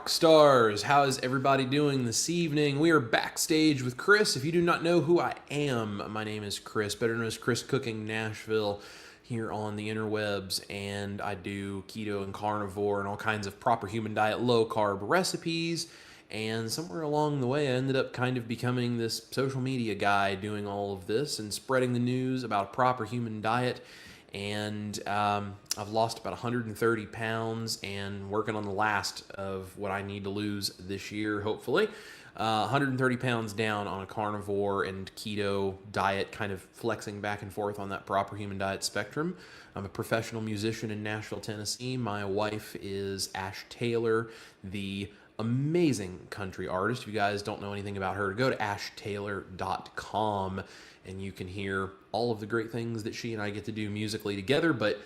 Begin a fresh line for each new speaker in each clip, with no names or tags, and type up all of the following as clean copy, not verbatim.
rock stars, how is everybody doing this evening? We are backstage with Chris. If you do not know who I am, my name is Chris, better known as Chris Cooking Nashville here on the interwebs, and I do keto and carnivore and all kinds of proper human diet, low carb recipes. And somewhere along the way, I ended up kind of becoming this social media guy doing all of this and spreading the news about a proper human diet. And I've lost about 130 pounds and working on the last of what I need to lose this year, hopefully. 130 pounds down on a carnivore and keto diet, kind of flexing back and forth on that proper human diet spectrum. I'm a professional musician in Nashville, Tennessee. My wife is Ash Taylor, the amazing country artist. If you guys don't know anything about her, go to ashtaylor.com and you can hear all of the great things that she and I get to do musically together. But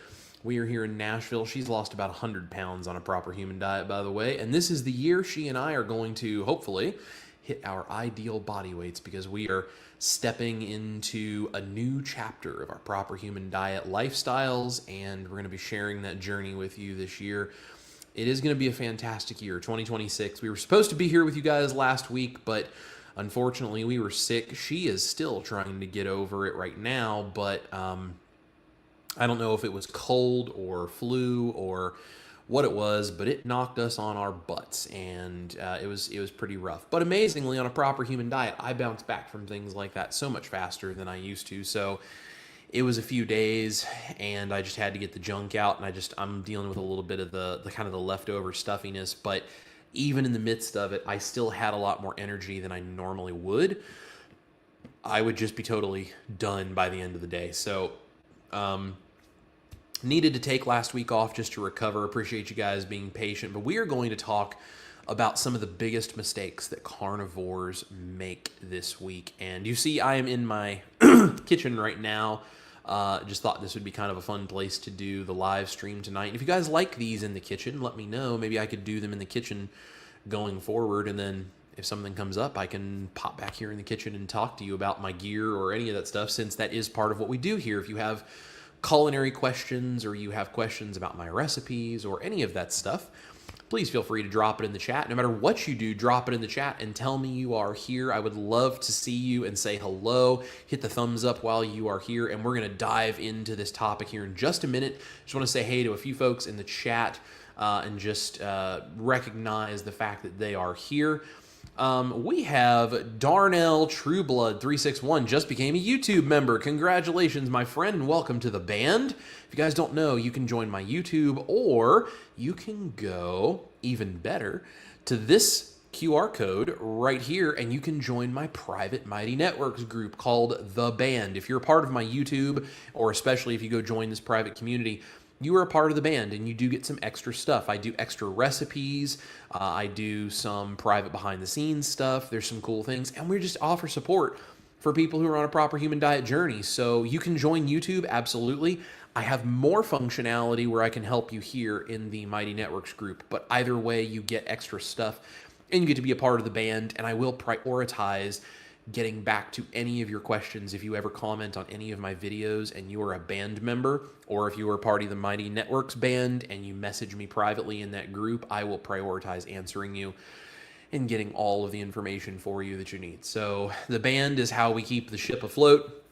we are here in Nashville. She's lost about 100 pounds on a proper human diet, by the way. And this is the year she and I are going to, hopefully, hit our ideal body weights, because we are stepping into a new chapter of our proper human diet lifestyles, and we're going to be sharing that journey with you this year. It is going to be a fantastic year, 2026. We were supposed to be here with you guys last week, but unfortunately we were sick. She is still trying to get over it right now, but I don't know if it was cold or flu or what it was, but it knocked us on our butts, and it was pretty rough. But amazingly, on a proper human diet, I bounce back from things like that so much faster than I used to. So it was a few days, and I just had to get the junk out, and I'm dealing with a little bit of the kind of the leftover stuffiness. But even in the midst of it, I still had a lot more energy than I normally would. I would just be totally done by the end of the day. So needed to take last week off just to recover. Appreciate you guys being patient. But we are going to talk about some of the biggest mistakes that carnivores make this week. And you see, I am in my kitchen right now. Just thought this would be kind of a fun place to do the live stream tonight. And if you guys like these in the kitchen, let me know. Maybe I could do them in the kitchen going forward. And then if something comes up, I can pop back here in the kitchen and talk to you about my gear or any of that stuff, since that is part of what we do here. If you have culinary questions or you have questions about my recipes or any of that stuff, please feel free to drop it in the chat. No matter what you do, drop it in the chat and tell me you are here. I would love to see you and say hello. Hit the thumbs up while you are here, and we're going to dive into this topic here in just a minute. Just want to say hey to a few folks in the chat and just recognize the fact that they are here. We have Darnell Trueblood 361 just became a YouTube member. Congratulations, my friend, and welcome to the band. If you guys don't know, you can join my YouTube, or you can go, even better, to this QR code right here, and you can join my private Mighty Networks group called The Band. If you're a part of my YouTube, or especially if you go join this private community, you are a part of the band, and you do get some extra stuff. I do extra recipes. I do some private behind-the-scenes stuff. There's some cool things, and we just offer support for people who are on a proper human diet journey. So you can join YouTube, absolutely. I have more functionality where I can help you here in the Mighty Networks group, but either way, you get extra stuff, and you get to be a part of the band, and I will prioritize getting back to any of your questions. If you ever comment on any of my videos and you are a band member, or if you are part of the Mighty Networks band and you message me privately in that group, I will prioritize answering you and getting all of the information for you that you need. So the band is how we keep the ship afloat.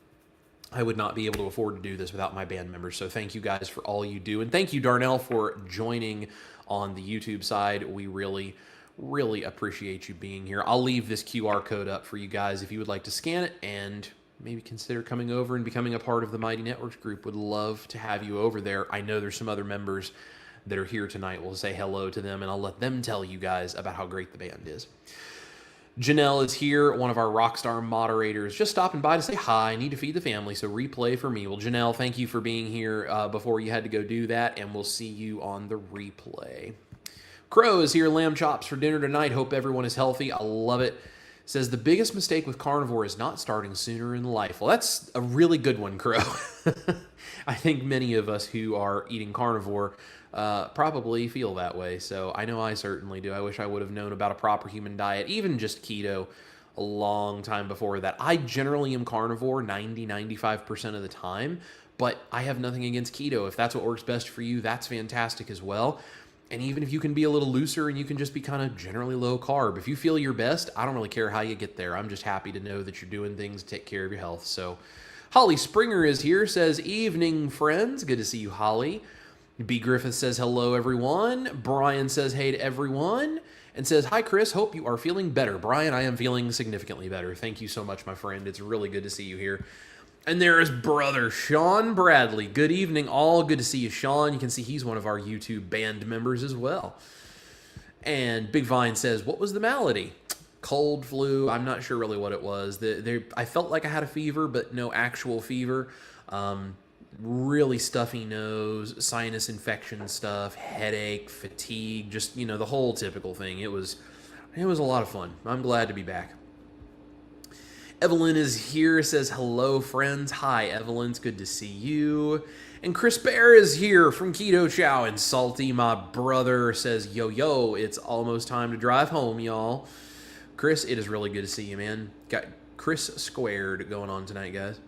I would not be able to afford to do this without my band members. So thank you guys for all you do. And thank you, Darnell, for joining on the YouTube side. We really appreciate you being here. I'll leave this QR code up for you guys if you would like to scan it and maybe consider coming over and becoming a part of the Mighty Networks group. Would love to have you over there. I know there's some other members that are here tonight. We'll say hello to them, and I'll let them tell you guys about how great the band is. Janelle is here, one of our Rockstar moderators, just stopping by to say hi. I need to feed the family, so replay for me. Well, Janelle, thank you for being here before you had to go do that, and we'll see you on the replay. Crow is here, lamb chops for dinner tonight. Hope everyone is healthy. I love it. Says the biggest mistake with carnivore is not starting sooner in life. Well, that's a really good one, Crow. I think many of us who are eating carnivore probably feel that way. So I know I certainly do. I wish I would have known about a proper human diet, even just keto, a long time before that. I generally am carnivore 90-95% of the time, but I have nothing against keto. If that's what works best for you, that's fantastic as well. And even if you can be a little looser and you can just be kind of generally low carb, if you feel your best, I don't really care how you get there. I'm just happy to know that you're doing things to take care of your health. So Holly Springer is here, says, evening, friends. Good to see you, Holly. B. Griffith says, hello, everyone. Brian says, hey to everyone. And says, hi, Chris. Hope you are feeling better. Brian, I am feeling significantly better. Thank you so much, my friend. It's really good to see you here. And there is brother Sean Bradley. Good evening, all. Good to see you, Sean. You can see he's one of our YouTube band members as well. And Big Vine says, what was the malady? Cold, flu. I'm not sure really what it was. I felt like I had a fever, but no actual fever. Really stuffy nose, sinus infection stuff, headache, fatigue, just, the whole typical thing. It was a lot of fun. I'm glad to be back. Evelyn is here, says, hello, friends. Hi, Evelyn. It's good to see you. And Chris Bear is here from Keto Chow. And Salty, my brother, says, yo, it's almost time to drive home, y'all. Chris, it is really good to see you, man. Got Chris Squared going on tonight, guys.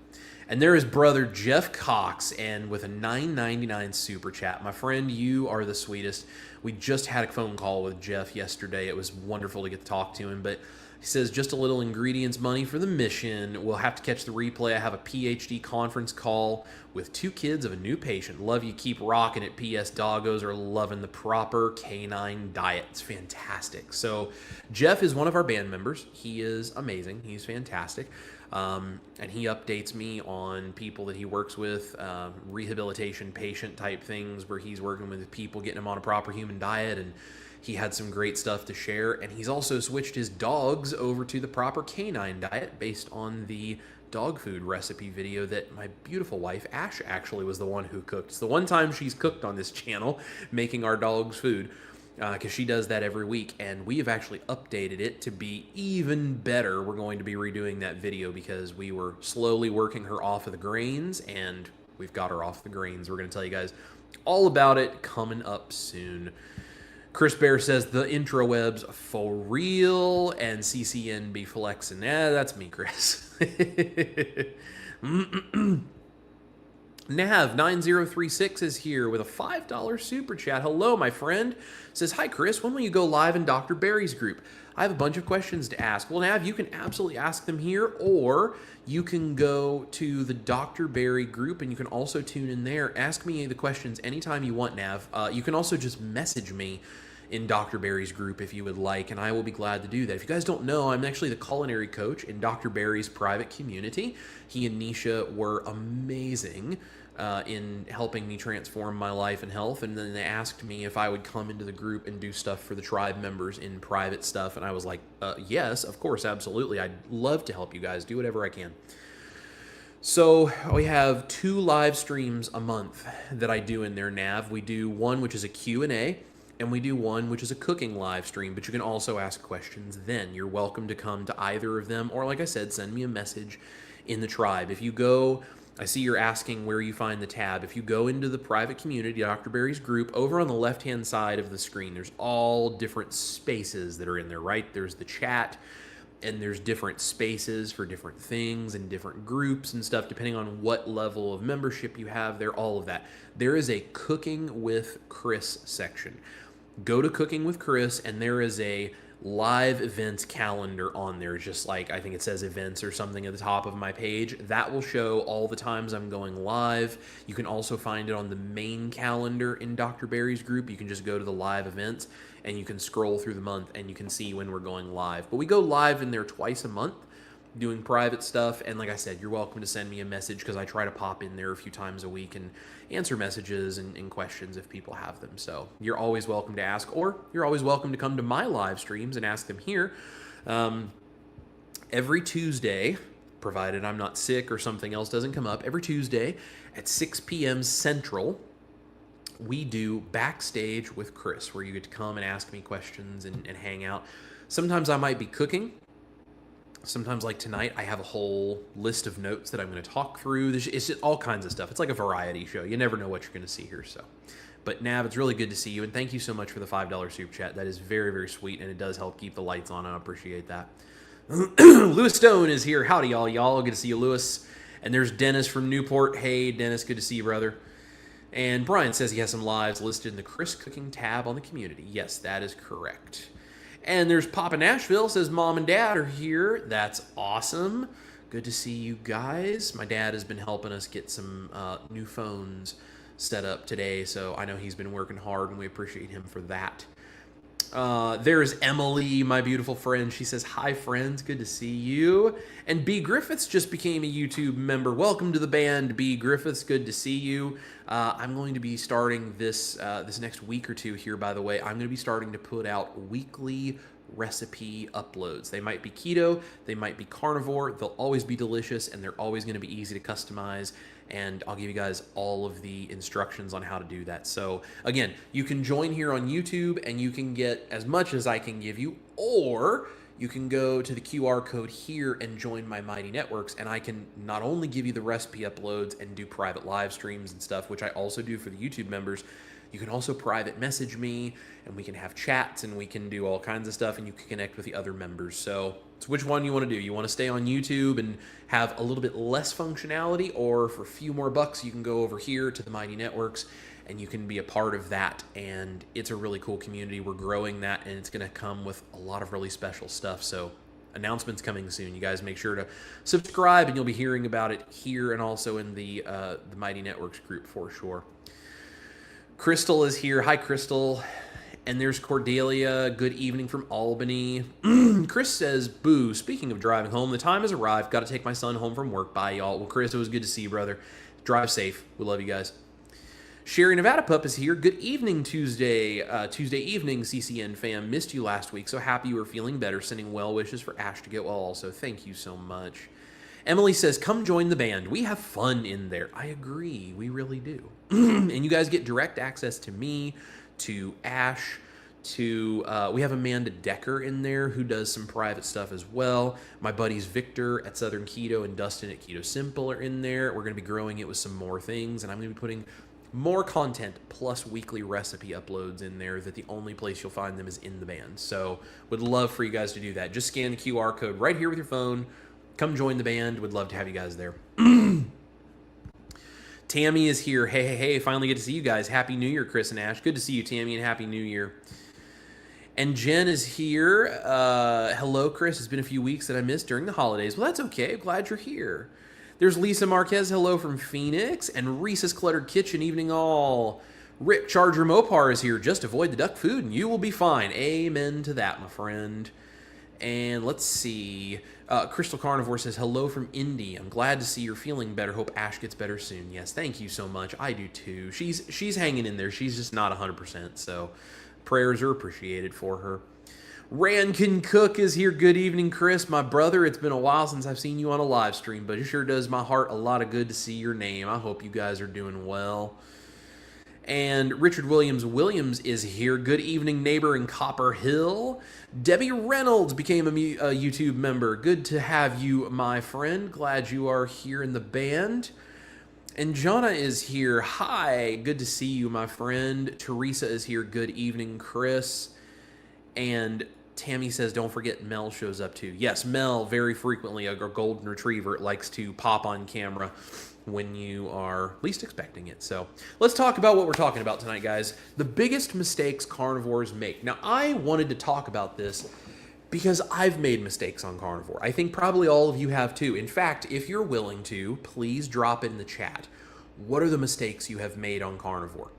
And there is brother Jeff Cox, and with a $9.99 super chat. My friend, you are the sweetest. We just had a phone call with Jeff yesterday. It was wonderful to get to talk to him, but he says, just a little ingredients money for the mission. We'll have to catch the replay. I have a PhD conference call with 2 kids of a new patient. Love you. Keep rocking it. P.S. Doggos are loving the proper canine diet. It's fantastic. So Jeff is one of our band members. He is amazing. He's fantastic. And he updates me on people that he works with, rehabilitation patient type things where he's working with people, getting them on a proper human diet, and he had some great stuff to share. And he's also switched his dogs over to the proper canine diet based on the dog food recipe video that my beautiful wife, Ash, actually was the one who cooked. It's the one time she's cooked on this channel, making our dogs food, because she does that every week. And we have actually updated it to be even better. We're going to be redoing that video because we were slowly working her off of the grains, and we've got her off the grains. We're going to tell you guys all about it coming up soon. Chris Bear says, the intrawebs for real, and CCNB flexing. Yeah, that's me, Chris. Nav9036 is here with a $5 super chat. Hello, my friend. Says, hi, Chris. When will you go live in Dr. Barry's group? I have a bunch of questions to ask. Well, Nav, you can absolutely ask them here, or you can go to the Dr. Barry group, and you can also tune in there. Ask me the questions anytime you want, Nav. You can also just message me in Dr. Barry's group if you would like, and I will be glad to do that. If you guys don't know, I'm actually the culinary coach in Dr. Barry's private community. He and Nisha were amazing in helping me transform my life and health, and then they asked me if I would come into the group and do stuff for the tribe members in private stuff, and I was like, yes, of course, absolutely. I'd love to help you guys. Do whatever I can. So we have 2 live streams a month that I do in there, Nav. We do one which is a Q&A, and we do one which is a cooking live stream, but you can also ask questions then. You're welcome to come to either of them, or like I said, send me a message in the tribe. If you go, I see you're asking where you find the tab. If you go into the private community, Dr. Barry's group, over on the left-hand side of the screen, there's all different spaces that are in there, right? There's the chat, and there's different spaces for different things and different groups and stuff, depending on what level of membership you have there, all of that. There is a Cooking with Chris section. Go to Cooking with Chris, and there is a live events calendar on there, just like I think it says events or something at the top of my page. That will show all the times I'm going live. You can also find it on the main calendar in Dr. Barry's group. You can just go to the live events, and you can scroll through the month, and you can see when we're going live. But we go live in there twice a month, doing private stuff. And like I said, you're welcome to send me a message, because I try to pop in there a few times a week and answer messages and questions if people have them. So you're always welcome to ask, or you're always welcome to come to my live streams and ask them here. Every Tuesday, provided I'm not sick or something else doesn't come up, every Tuesday at 6 p.m. Central, we do Backstage with Chris, where you get to come and ask me questions and hang out. Sometimes I might be cooking. Sometimes, like tonight, I have a whole list of notes that I'm going to talk through. It's just all kinds of stuff. It's like a variety show. You never know what you're going to see here. So, but Nav, it's really good to see you, and thank you so much for the $5 super chat. That is very, very sweet, and it does help keep the lights on, and I appreciate that. Lewis Stone is here. Howdy, y'all. Good to see you, Lewis. And there's Dennis from Newport. Hey, Dennis, good to see you, brother. And Brian says he has some lives listed in the Chris Cooking tab on the community. Yes, that is correct. And there's Papa Nashville says mom and dad are here. That's awesome. Good to see you guys. My dad has been helping us get some new phones set up today, so I know he's been working hard, and we appreciate him for that. There's Emily, my beautiful friend. She says, hi, friends. Good to see you. And B. Griffiths just became a YouTube member. Welcome to the band, B. Griffiths. Good to see you. I'm going to be starting this next week or two here, by the way. I'm going to be starting to put out weekly recipe uploads. They might be keto, they might be carnivore. They'll always be delicious, and they're always going to be easy to customize. And I'll give you guys all of the instructions on how to do that. So again, you can join here on YouTube and you can get as much as I can give you, or you can go to the QR code here and join my Mighty Networks, and I can not only give you the recipe uploads and do private live streams and stuff, which I also do for the YouTube members. You can also private message me, and we can have chats, and we can do all kinds of stuff, and you can connect with the other members. So it's which one you want to do. You want to stay on YouTube and have a little bit less functionality, or for a few more bucks, you can go over here to the Mighty Networks, and you can be a part of that. And it's a really cool community. We're growing that, and it's going to come with a lot of really special stuff. So announcements coming soon. You guys make sure to subscribe, and you'll be hearing about it here and also in the Mighty Networks group for sure. Crystal is here. Hi, Crystal. And there's Cordelia. Good evening from Albany. Chris says, boo, speaking of driving home, the time has arrived. Got to take my son home from work. Bye, y'all. Well, Chris, it was good to see you, brother. Drive safe. We love you guys. Sherry Nevada Pup is here. Good evening, Tuesday evening, CCN fam. Missed you last week, so happy you were feeling better. Sending well wishes for Ash to get well also. Thank you so much. Emily says, come join the band. We have fun in there. I agree. We really do. And you guys get direct access to me, to Ash, to we have Amanda Decker in there who does some private stuff as well. My buddies Victor at Southern Keto and Dustin at Keto Simple are in there. We're going to be growing it with some more things, and I'm going to be putting more content plus weekly recipe uploads in there, that the only place you'll find them is in the band. So would love for you guys to do that. Just scan the QR code right here with your phone. Come join the band. Would love to have you guys there. Tammy is here. Hey, hey, hey. Finally get to see you guys. Happy New Year, Chris and Ash. Good to see you, Tammy, and Happy New Year. And Jen is here. Hello, Chris. It's been a few weeks that I missed during the holidays. Well, that's okay. I'm glad you're here. There's Lisa Marquez. Hello from Phoenix. And Reese's Cluttered Kitchen. Evening all. Rick Charger Mopar is here. Just avoid the duck food and you will be fine. Amen to that, my friend. And let's see. Crystal Carnivore says, hello from Indy. I'm glad to see you're feeling better. Hope Ash gets better soon. Yes, thank you so much. I do too. She's hanging in there. She's just not 100%, so prayers are appreciated for her. Rankin Cook is here. Good evening, Chris. My brother, it's been a while since I've seen you on a live stream, but it sure does my heart a lot of good to see your name. I hope you guys are doing well. And Richard Williams is here. Good evening, neighbor in Copper Hill. Debbie Reynolds became a YouTube member. Good to have you, my friend. Glad you are here in the band. And Jonna is here. Hi, good to see you, my friend. Teresa is here. Good evening, Chris. And Tammy says, don't forget Mel shows up too. Yes, Mel, very frequently, a golden retriever, likes to pop on camera when you are least expecting it. So let's talk about what we're talking about tonight, guys. The biggest mistakes carnivores make. Now, I wanted to talk about this because I've made mistakes on carnivore. I think probably all of you have too. In fact, if you're willing to, please drop in the chat. What are the mistakes you have made on carnivore?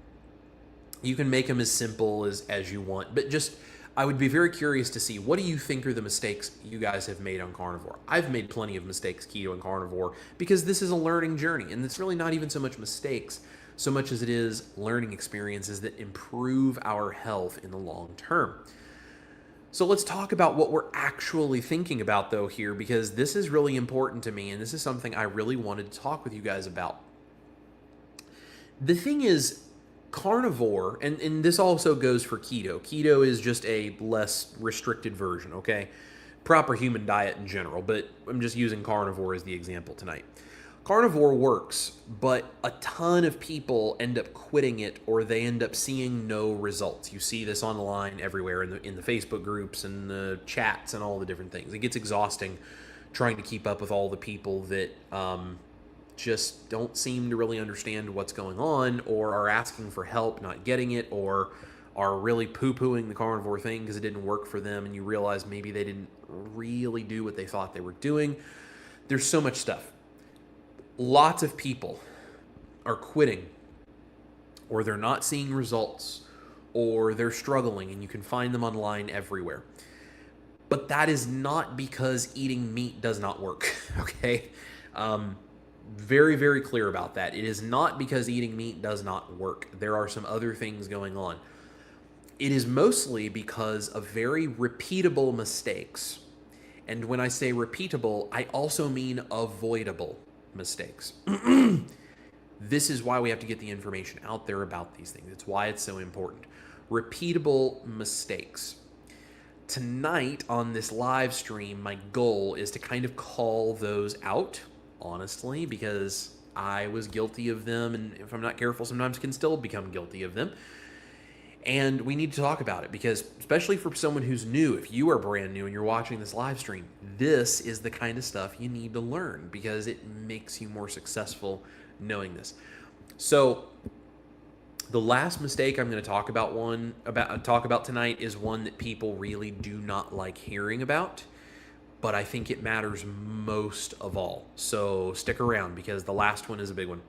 You can make them as simple as you want, but just, I would be very curious to see, what do you think are the mistakes you guys have made on carnivore? I've made plenty of mistakes keto and carnivore because this is a learning journey, and it's really not even so much mistakes so much as it is learning experiences that improve our health in the long term. So let's talk about what we're actually thinking about though here, because this is really important to me, and this is something I really wanted to talk with you guys about. The thing is, carnivore, and this also goes for keto. Keto is just a less restricted version, okay? Proper human diet in general, but I'm just using carnivore as the example tonight. Carnivore works, but a ton of people end up quitting it, or they end up seeing no results. You see this online everywhere in the Facebook groups and the chats and all the different things. It gets exhausting trying to keep up with all the people that just don't seem to really understand what's going on, or are asking for help, not getting it, or are really poo-pooing the carnivore thing because it didn't work for them, and you realize maybe they didn't really do what they thought they were doing. There's so much stuff. Lots of people are quitting, or they're not seeing results, or they're struggling, and you can find them online everywhere. But that is not because eating meat does not work, okay? Very, very clear about that. It is not because eating meat does not work. There are some other things going on. It is mostly because of very repeatable mistakes. And when I say repeatable, I also mean avoidable mistakes. This is why we have to get the information out there about these things. It's why it's so important. Repeatable mistakes. Tonight on this live stream, my goal is to kind of call those out, honestly, because I was guilty of them, and if I'm not careful, sometimes can still become guilty of them. And we need to talk about it because, especially for someone who's new, if you are brand new and you're watching this live stream, this is the kind of stuff you need to learn because it makes you more successful knowing this. So the last mistake I'm going to talk about tonight is one that people really do not like hearing about, but I think it matters most of all. So stick around because the last one is a big one.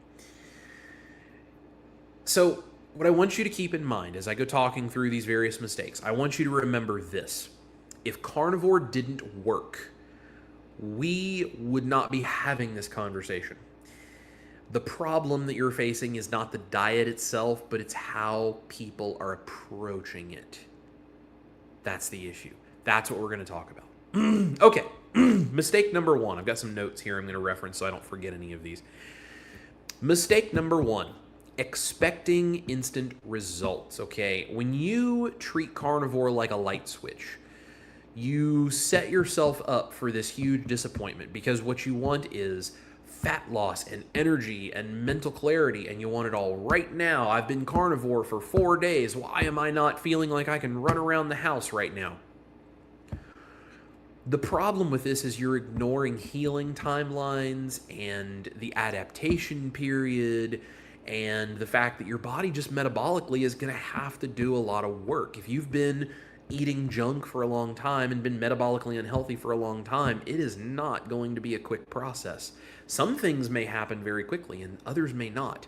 So what I want you to keep in mind as I go talking through these various mistakes, I want you to remember this. If carnivore didn't work, we would not be having this conversation. The problem that you're facing is not the diet itself, but it's how people are approaching it. That's the issue. That's what we're going to talk about. Okay, mistake number one. I've got some notes here I'm going to reference so I don't forget any of these. Mistake number one. Expecting instant results, okay? When you treat carnivore like a light switch, you set yourself up for this huge disappointment because what you want is fat loss and energy and mental clarity, and you want it all right now. I've been carnivore for 4 days. Why am I not feeling like I can run around the house right now? The problem with this is you're ignoring healing timelines and the adaptation period and the fact that your body just metabolically is going to have to do a lot of work. If you've been eating junk for a long time and been metabolically unhealthy for a long time, it is not going to be a quick process. Some things may happen very quickly and others may not.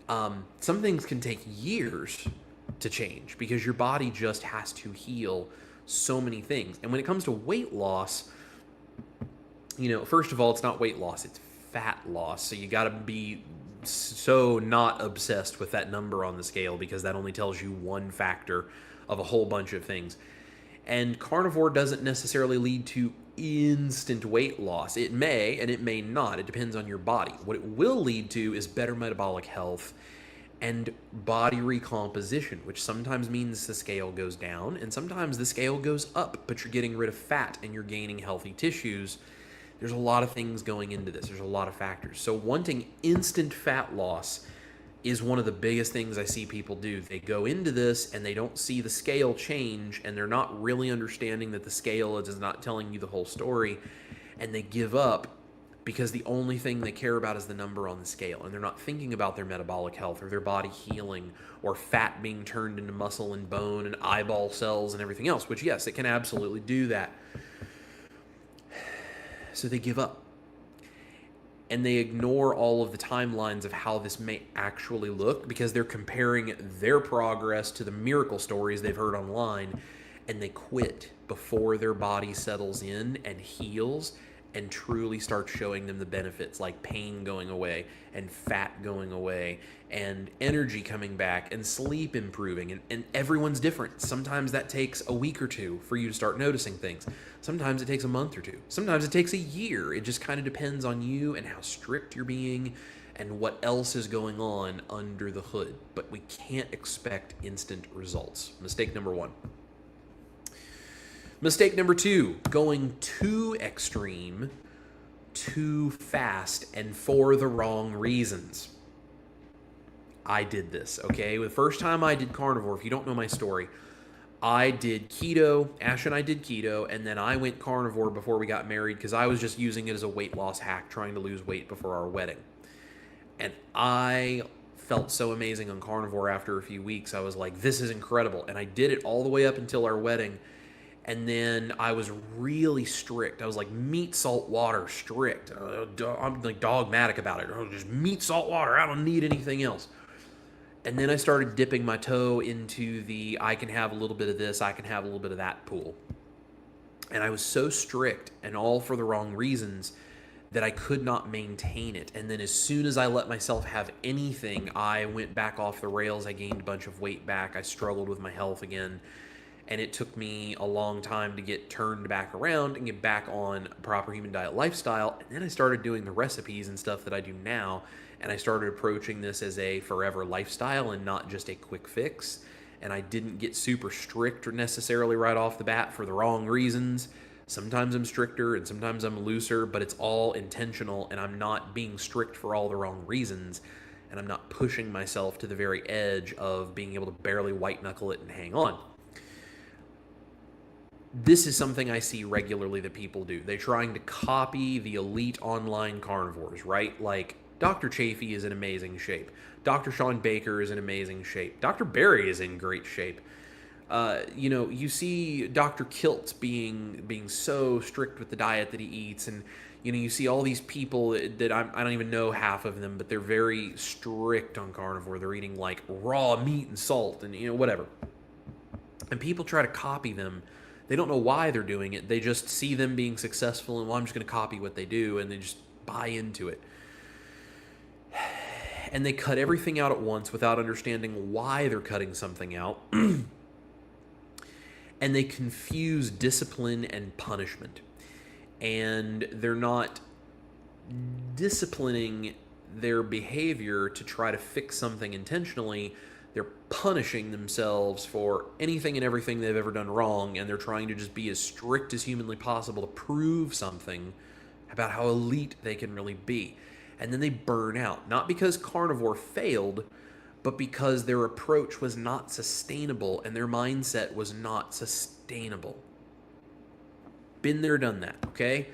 Some things can take years to change because your body just has to heal so many things. And when it comes to weight loss, first of all, it's not weight loss, it's fat loss. So you got to be so not obsessed with that number on the scale because that only tells you one factor of a whole bunch of things. And carnivore doesn't necessarily lead to instant weight loss. It may and it may not. It depends on your body. What it will lead to is better metabolic health and body recomposition, which sometimes means the scale goes down and sometimes the scale goes up, but you're getting rid of fat and you're gaining healthy tissues. There's a lot of things going into this. There's a lot of factors. So wanting instant fat loss is one of the biggest things I see people do. They go into this and they don't see the scale change and they're not really understanding that the scale is not telling you the whole story, and they give up because the only thing they care about is the number on the scale, and they're not thinking about their metabolic health or their body healing or fat being turned into muscle and bone and eyeball cells and everything else, which yes, it can absolutely do that. So they give up. And they ignore all of the timelines of how this may actually look because they're comparing their progress to the miracle stories they've heard online, and they quit before their body settles in and heals and truly starts showing them the benefits, like pain going away and fat going away and energy coming back and sleep improving. And everyone's different. Sometimes that takes a week or two for you to start noticing things. Sometimes it takes a month or two. Sometimes it takes a year. It just kind of depends on you and how strict you're being and what else is going on under the hood. But we can't expect instant results. Mistake number one. Mistake number two, going too extreme, too fast, and for the wrong reasons. I did this, okay? The first time I did carnivore, if you don't know my story, I did keto, Ash and I did keto, and then I went carnivore before we got married because I was just using it as a weight loss hack, trying to lose weight before our wedding. And I felt so amazing on Carnivore after a few weeks. I was like, this is incredible. And I did it all the way up until our wedding. And then I was really strict. I was like meat, salt, water, strict. I'm like dogmatic about it. Just meat, salt, water. I don't need anything else. And then I started dipping my toe into the I can have a little bit of this, I can have a little bit of that pool. And I was so strict, and all for the wrong reasons, that I could not maintain it. And then as soon as I let myself have anything, I went back off the rails. I gained a bunch of weight back. I struggled with my health again. And it took me a long time to get turned back around and get back on a proper human diet lifestyle. And then I started doing the recipes and stuff that I do now. And I started approaching this as a forever lifestyle and not just a quick fix. And I didn't get super strict or necessarily right off the bat for the wrong reasons. Sometimes I'm stricter and sometimes I'm looser, but it's all intentional, and I'm not being strict for all the wrong reasons. And I'm not pushing myself to the very edge of being able to barely white knuckle it and hang on. This is something I see regularly that people do. They're trying to copy the elite online carnivores, right? Like Dr. Chafee is in amazing shape. Dr. Sean Baker is in amazing shape. Dr. Barry is in great shape. You see Dr. Kilt being so strict with the diet that he eats, and you see all these people that I don't even know half of them, but they're very strict on carnivore. They're eating like raw meat and salt and whatever. And people try to copy them. They don't know why they're doing it. They just see them being successful, and I'm just going to copy what they do, and they just buy into it. And they cut everything out at once without understanding why they're cutting something out. And they confuse discipline and punishment. And they're not disciplining their behavior to try to fix something intentionally. They're punishing themselves for anything and everything they've ever done wrong, and they're trying to just be as strict as humanly possible to prove something about how elite they can really be. And then they burn out, not because carnivore failed, but because their approach was not sustainable and their mindset was not sustainable. Been there, done that, okay?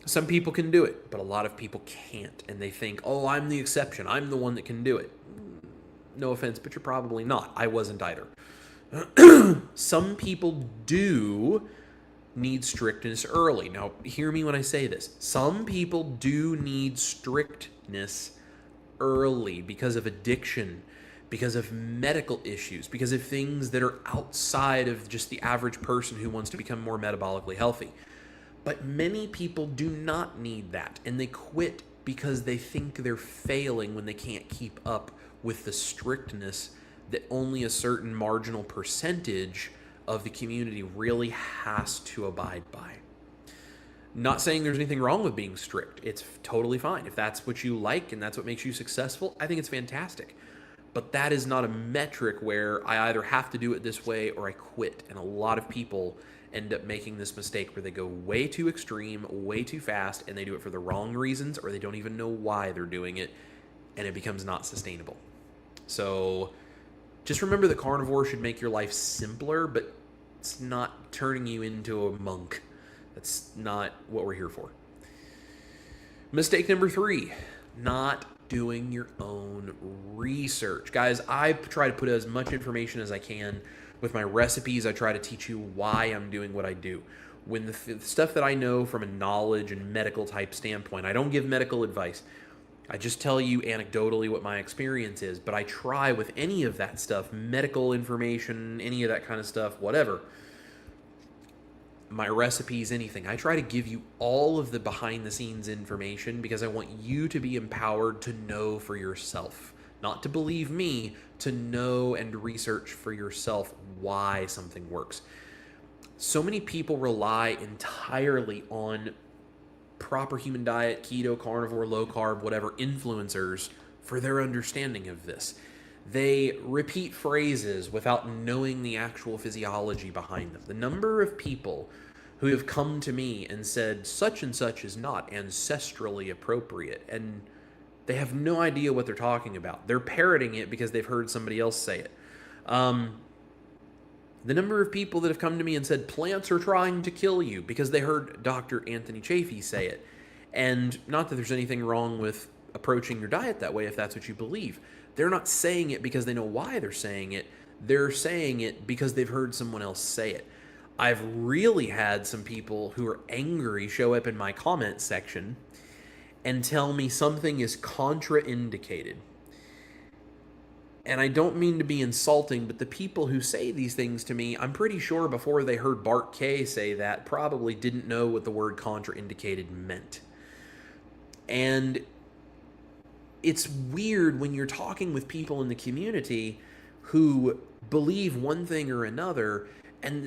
Some people can do it, but a lot of people can't, and they think, oh, I'm the exception. I'm the one that can do it. No offense, but you're probably not. I wasn't either. Some people do need strictness early. Now, hear me when I say this. Some people do need strictness early because of addiction, because of medical issues, because of things that are outside of just the average person who wants to become more metabolically healthy. But many people do not need that, and they quit because they think they're failing when they can't keep up with the strictness that only a certain marginal percentage of the community really has to abide by. Not saying there's anything wrong with being strict. It's totally fine. If that's what you like and that's what makes you successful, I think it's fantastic. But that is not a metric where I either have to do it this way or I quit. And a lot of people end up making this mistake where they go way too extreme, way too fast, and they do it for the wrong reasons, or they don't even know why they're doing it, and it becomes not sustainable. So just remember that carnivore should make your life simpler, but it's not turning you into a monk. That's not what we're here for. Mistake number 3, not doing your own research. Guys, I try to put as much information as I can with my recipes. I try to teach you why I'm doing what I do. When the stuff that I know from a knowledge and medical type standpoint, I don't give medical advice. I just tell you anecdotally what my experience is, but I try with any of that stuff, medical information, any of that kind of stuff, whatever, my recipes, anything. I try to give you all of the behind the scenes information because I want you to be empowered to know for yourself, not to believe me, to know and research for yourself why something works. So many people rely entirely on proper human diet, keto, carnivore, low carb, whatever, influencers for their understanding of this. They repeat phrases without knowing the actual physiology behind them. The number of people who have come to me and said such and such is not ancestrally appropriate, and they have no idea what they're talking about. They're parroting it because they've heard somebody else say it. The number of people that have come to me and said plants are trying to kill you because they heard Dr. Anthony Chafee say it. And not that there's anything wrong with approaching your diet that way if that's what you believe. They're not saying it because they know why they're saying it. They're saying it because they've heard someone else say it. I've really had some people who are angry show up in my comment section and tell me something is contraindicated. And I don't mean to be insulting, but the people who say these things to me, I'm pretty sure before they heard Bart K say that, probably didn't know what the word contraindicated meant. And it's weird when you're talking with people in the community who believe one thing or another, and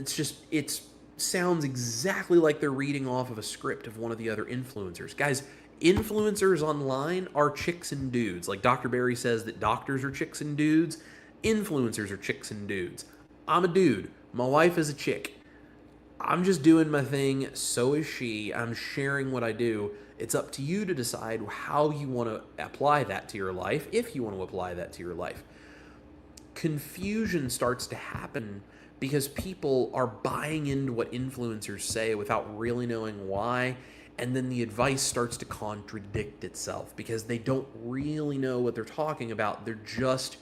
it sounds exactly like they're reading off of a script of one of the other influencers. Guys, influencers online are chicks and dudes. Like Dr. Barry says that doctors are chicks and dudes. Influencers are chicks and dudes. I'm a dude. My wife is a chick. I'm just doing my thing. So is she. I'm sharing what I do. It's up to you to decide how you want to apply that to your life, if you want to apply that to your life. Confusion starts to happen because people are buying into what influencers say without really knowing why. And then the advice starts to contradict itself because they don't really know what they're talking about. They're just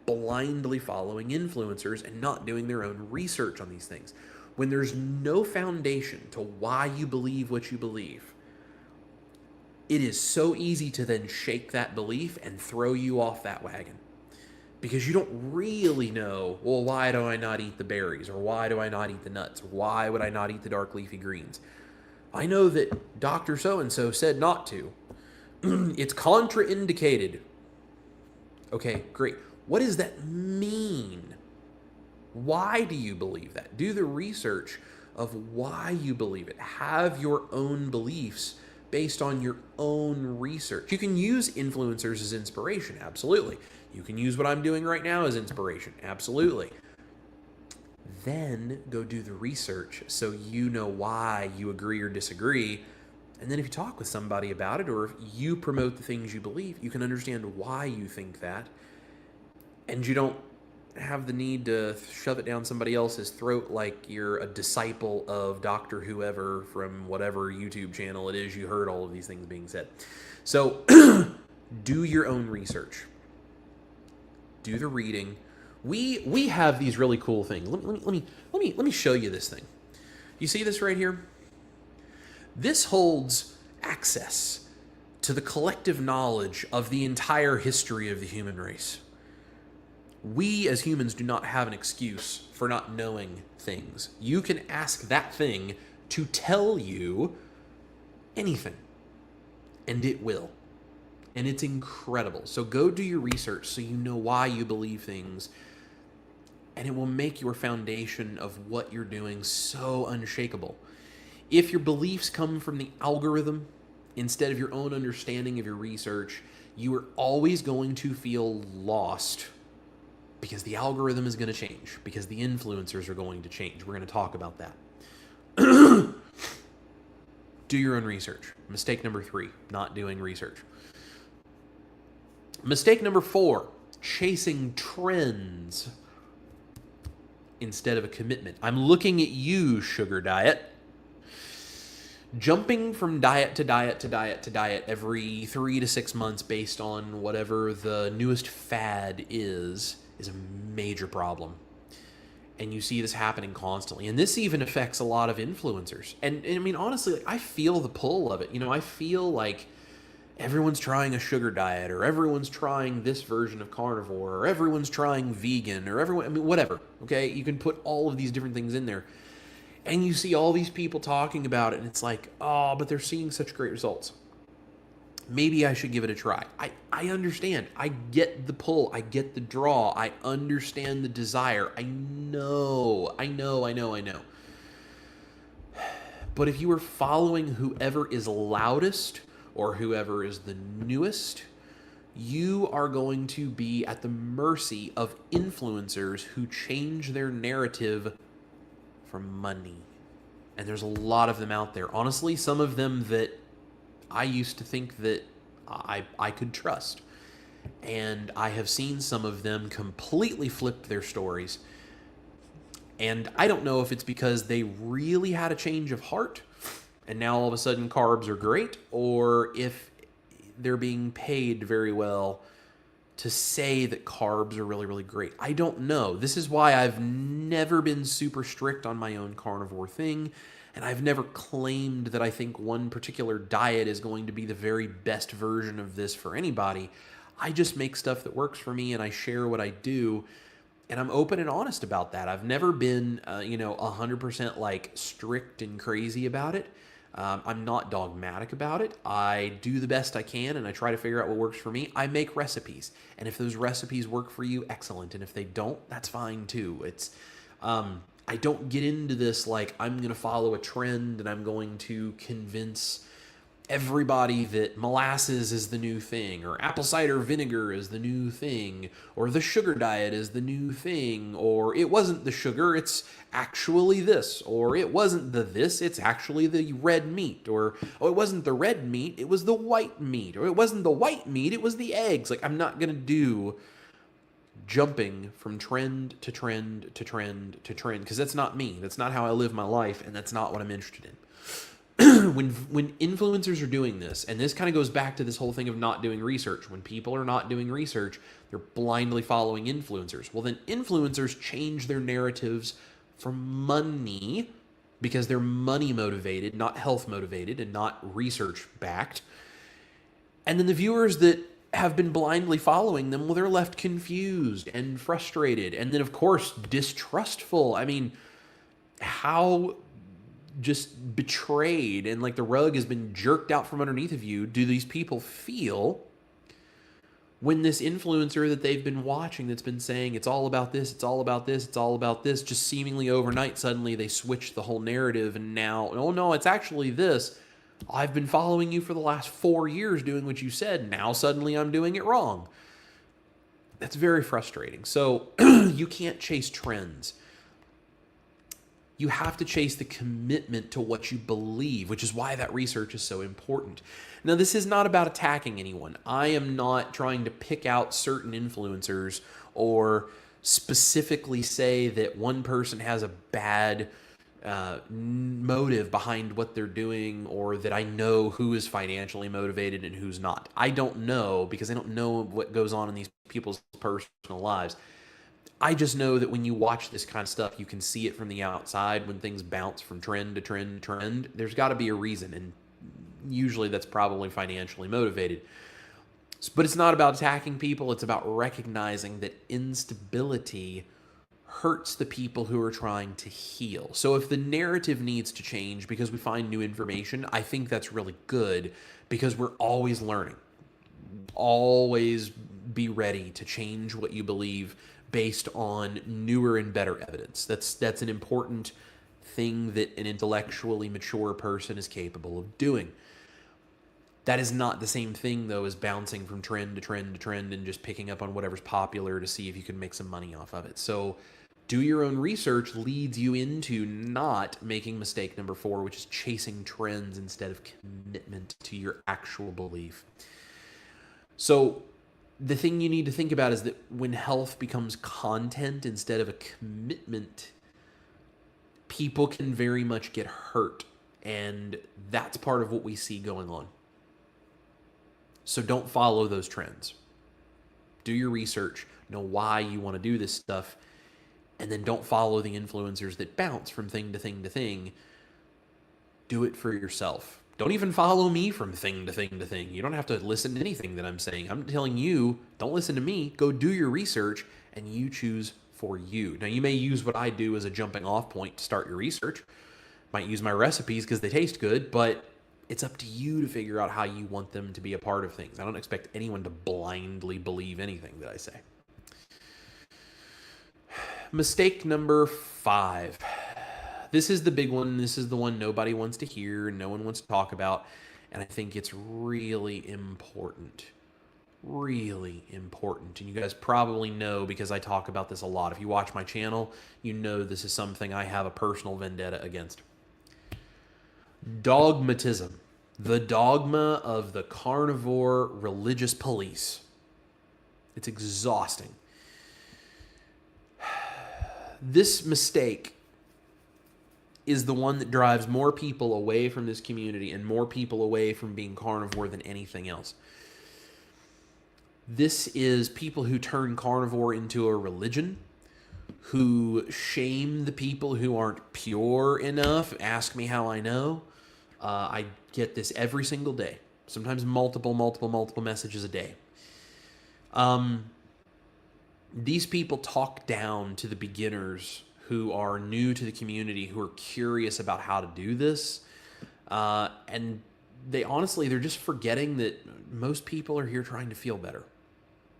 blindly following influencers and not doing their own research on these things. When there's no foundation to why you believe what you believe, it is so easy to then shake that belief and throw you off that wagon. Because you don't really know, well, why do I not eat the berries? Or why do I not eat the nuts? Or why would I not eat the dark leafy greens? I know that Dr. So-and-so said not to. It's contraindicated. Okay, great. What does that mean? Why do you believe that? Do the research of why you believe it. Have your own beliefs based on your own research. You can use influencers as inspiration, absolutely. You can use what I'm doing right now as inspiration, absolutely. Then go do the research so you know why you agree or disagree. And then if you talk with somebody about it, or if you promote the things you believe, you can understand why you think that. And you don't have the need to shove it down somebody else's throat like you're a disciple of Dr. Whoever from whatever YouTube channel it is you heard all of these things being said. So do your own research. Do the reading. We have these really cool things. Let me show you this thing. You see this right here? This holds access to the collective knowledge of the entire history of the human race. We as humans do not have an excuse for not knowing things. You can ask that thing to tell you anything, and it will. And it's incredible. So go do your research so you know why you believe things, and it will make your foundation of what you're doing so unshakable. If your beliefs come from the algorithm instead of your own understanding of your research, you are always going to feel lost because the algorithm is going to change, because the influencers are going to change. We're going to talk about that. Do your own research. Mistake number 3, not doing research. Mistake number 4, chasing trends instead of a commitment. I'm looking at you, sugar diet. Jumping from diet to diet to diet to diet every 3 to 6 months based on whatever the newest fad is a major problem. And you see this happening constantly. And this even affects a lot of influencers. And I mean, honestly, like, I feel the pull of it. You know, I feel like everyone's trying a sugar diet, or everyone's trying this version of carnivore, or everyone's trying vegan, or whatever, okay? You can put all of these different things in there. And you see all these people talking about it, and it's like, oh, but they're seeing such great results. Maybe I should give it a try. I understand. I get the pull. I get the draw. I understand the desire. I know. But if you are following whoever is loudest or whoever is the newest, you are going to be at the mercy of influencers who change their narrative for money. And there's a lot of them out there. Honestly, some of them that I used to think that I could trust. And I have seen some of them completely flip their stories. And I don't know if it's because they really had a change of heart and now all of a sudden carbs are great, or if they're being paid very well to say that carbs are really, really great. I don't know. This is why I've never been super strict on my own carnivore thing, and I've never claimed that I think one particular diet is going to be the very best version of this for anybody. I just make stuff that works for me, and I share what I do, and I'm open and honest about that. I've never been, 100% like strict and crazy about it. I'm not dogmatic about it. I do the best I can, and I try to figure out what works for me. I make recipes, and if those recipes work for you, excellent. And if they don't, that's fine too. I don't get into this like I'm going to follow a trend and I'm going to convince everybody that molasses is the new thing, or apple cider vinegar is the new thing, or the sugar diet is the new thing, or it wasn't the sugar, it's actually this, or it wasn't the this, it's actually the red meat, or oh, it wasn't the red meat, it was the white meat, or it wasn't the white meat, it was the eggs. Like, I'm not going to do jumping from trend to trend to trend to trend, because that's not me. That's not how I live my life, and that's not what I'm interested in. When influencers are doing this, and this kind of goes back to this whole thing of not doing research. When people are not doing research, they're blindly following influencers. Well, then influencers change their narratives for money, because they're money motivated, not health motivated, and not research backed. And then the viewers that have been blindly following them, well, they're left confused and frustrated, and then of course distrustful. I mean, how just betrayed and like the rug has been jerked out from underneath of you do these people feel when this influencer that they've been watching, that's been saying it's all about this, it's all about this, it's all about this, just seemingly overnight suddenly they switch the whole narrative, and now, oh no, it's actually this. I've been following you for the last 4 years doing what you said, now suddenly I'm doing it wrong. That's very frustrating. So you can't chase trends. You have to chase the commitment to what you believe, which is why that research is so important. Now, this is not about attacking anyone. I am not trying to pick out certain influencers or specifically say that one person has a bad motive behind what they're doing, or that I know who is financially motivated and who's not. I don't know, because I don't know what goes on in these people's personal lives. I just know that when you watch this kind of stuff, you can see it from the outside. When things bounce from trend to trend to trend, there's got to be a reason, and usually that's probably financially motivated. But it's not about attacking people. It's about recognizing that instability hurts the people who are trying to heal. So if the narrative needs to change because we find new information, I think that's really good, because we're always learning. Always be ready to change what you believe based on newer and better evidence. That's an important thing that an intellectually mature person is capable of doing. That is not the same thing, though, as bouncing from trend to trend to trend and just picking up on whatever's popular to see if you can make some money off of it. So do your own research leads you into not making mistake number 4, which is chasing trends instead of commitment to your actual belief. So the thing you need to think about is that when health becomes content instead of a commitment, people can very much get hurt. And that's part of what we see going on. So don't follow those trends. Do your research, know why you want to do this stuff, and then don't follow the influencers that bounce from thing to thing to thing. Do it for yourself. Don't even follow me from thing to thing to thing. You don't have to listen to anything that I'm saying. I'm telling you, don't listen to me. Go do your research, and you choose for you. Now, you may use what I do as a jumping off point to start your research. Might use my recipes because they taste good, but it's up to you to figure out how you want them to be a part of things. I don't expect anyone to blindly believe anything that I say. Mistake number 5. This is the big one. This is the one nobody wants to hear and no one wants to talk about. And I think it's really important. Really important. And you guys probably know, because I talk about this a lot. If you watch my channel, you know this is something I have a personal vendetta against. Dogmatism. The dogma of the carnivore religious police. It's exhausting. This mistake is the one that drives more people away from this community and more people away from being carnivore than anything else. This is people who turn carnivore into a religion, who shame the people who aren't pure enough. Ask me how I know. I get this every single day, sometimes multiple messages a day. These people talk down to the beginners who are new to the community, who are curious about how to do this. And they're just forgetting that most people are here trying to feel better.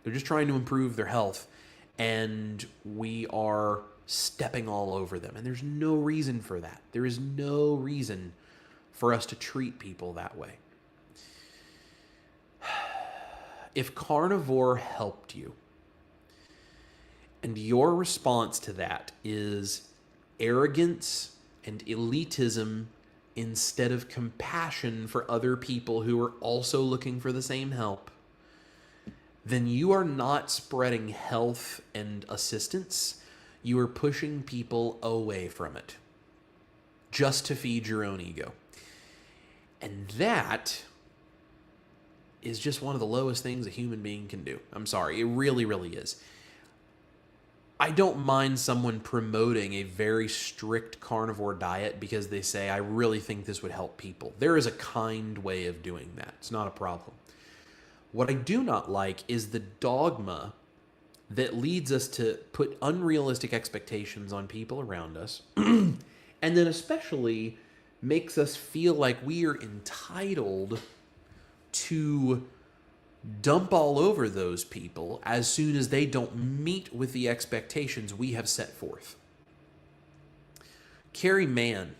They're just trying to improve their health, and we are stepping all over them. And there's no reason for that. There is no reason for us to treat people that way. If Carnivore helped you, and your response to that is arrogance and elitism instead of compassion for other people who are also looking for the same help, then you are not spreading health and assistance. You are pushing people away from it just to feed your own ego. And that is just one of the lowest things a human being can do. I'm sorry, it really, really is. I don't mind someone promoting a very strict carnivore diet because they say, I really think this would help people. There is a kind way of doing that. It's not a problem. What I do not like is the dogma that leads us to put unrealistic expectations on people around us, and then especially makes us feel like we are entitled to dump all over those people as soon as they don't meet with the expectations we have set forth. Carrie Mann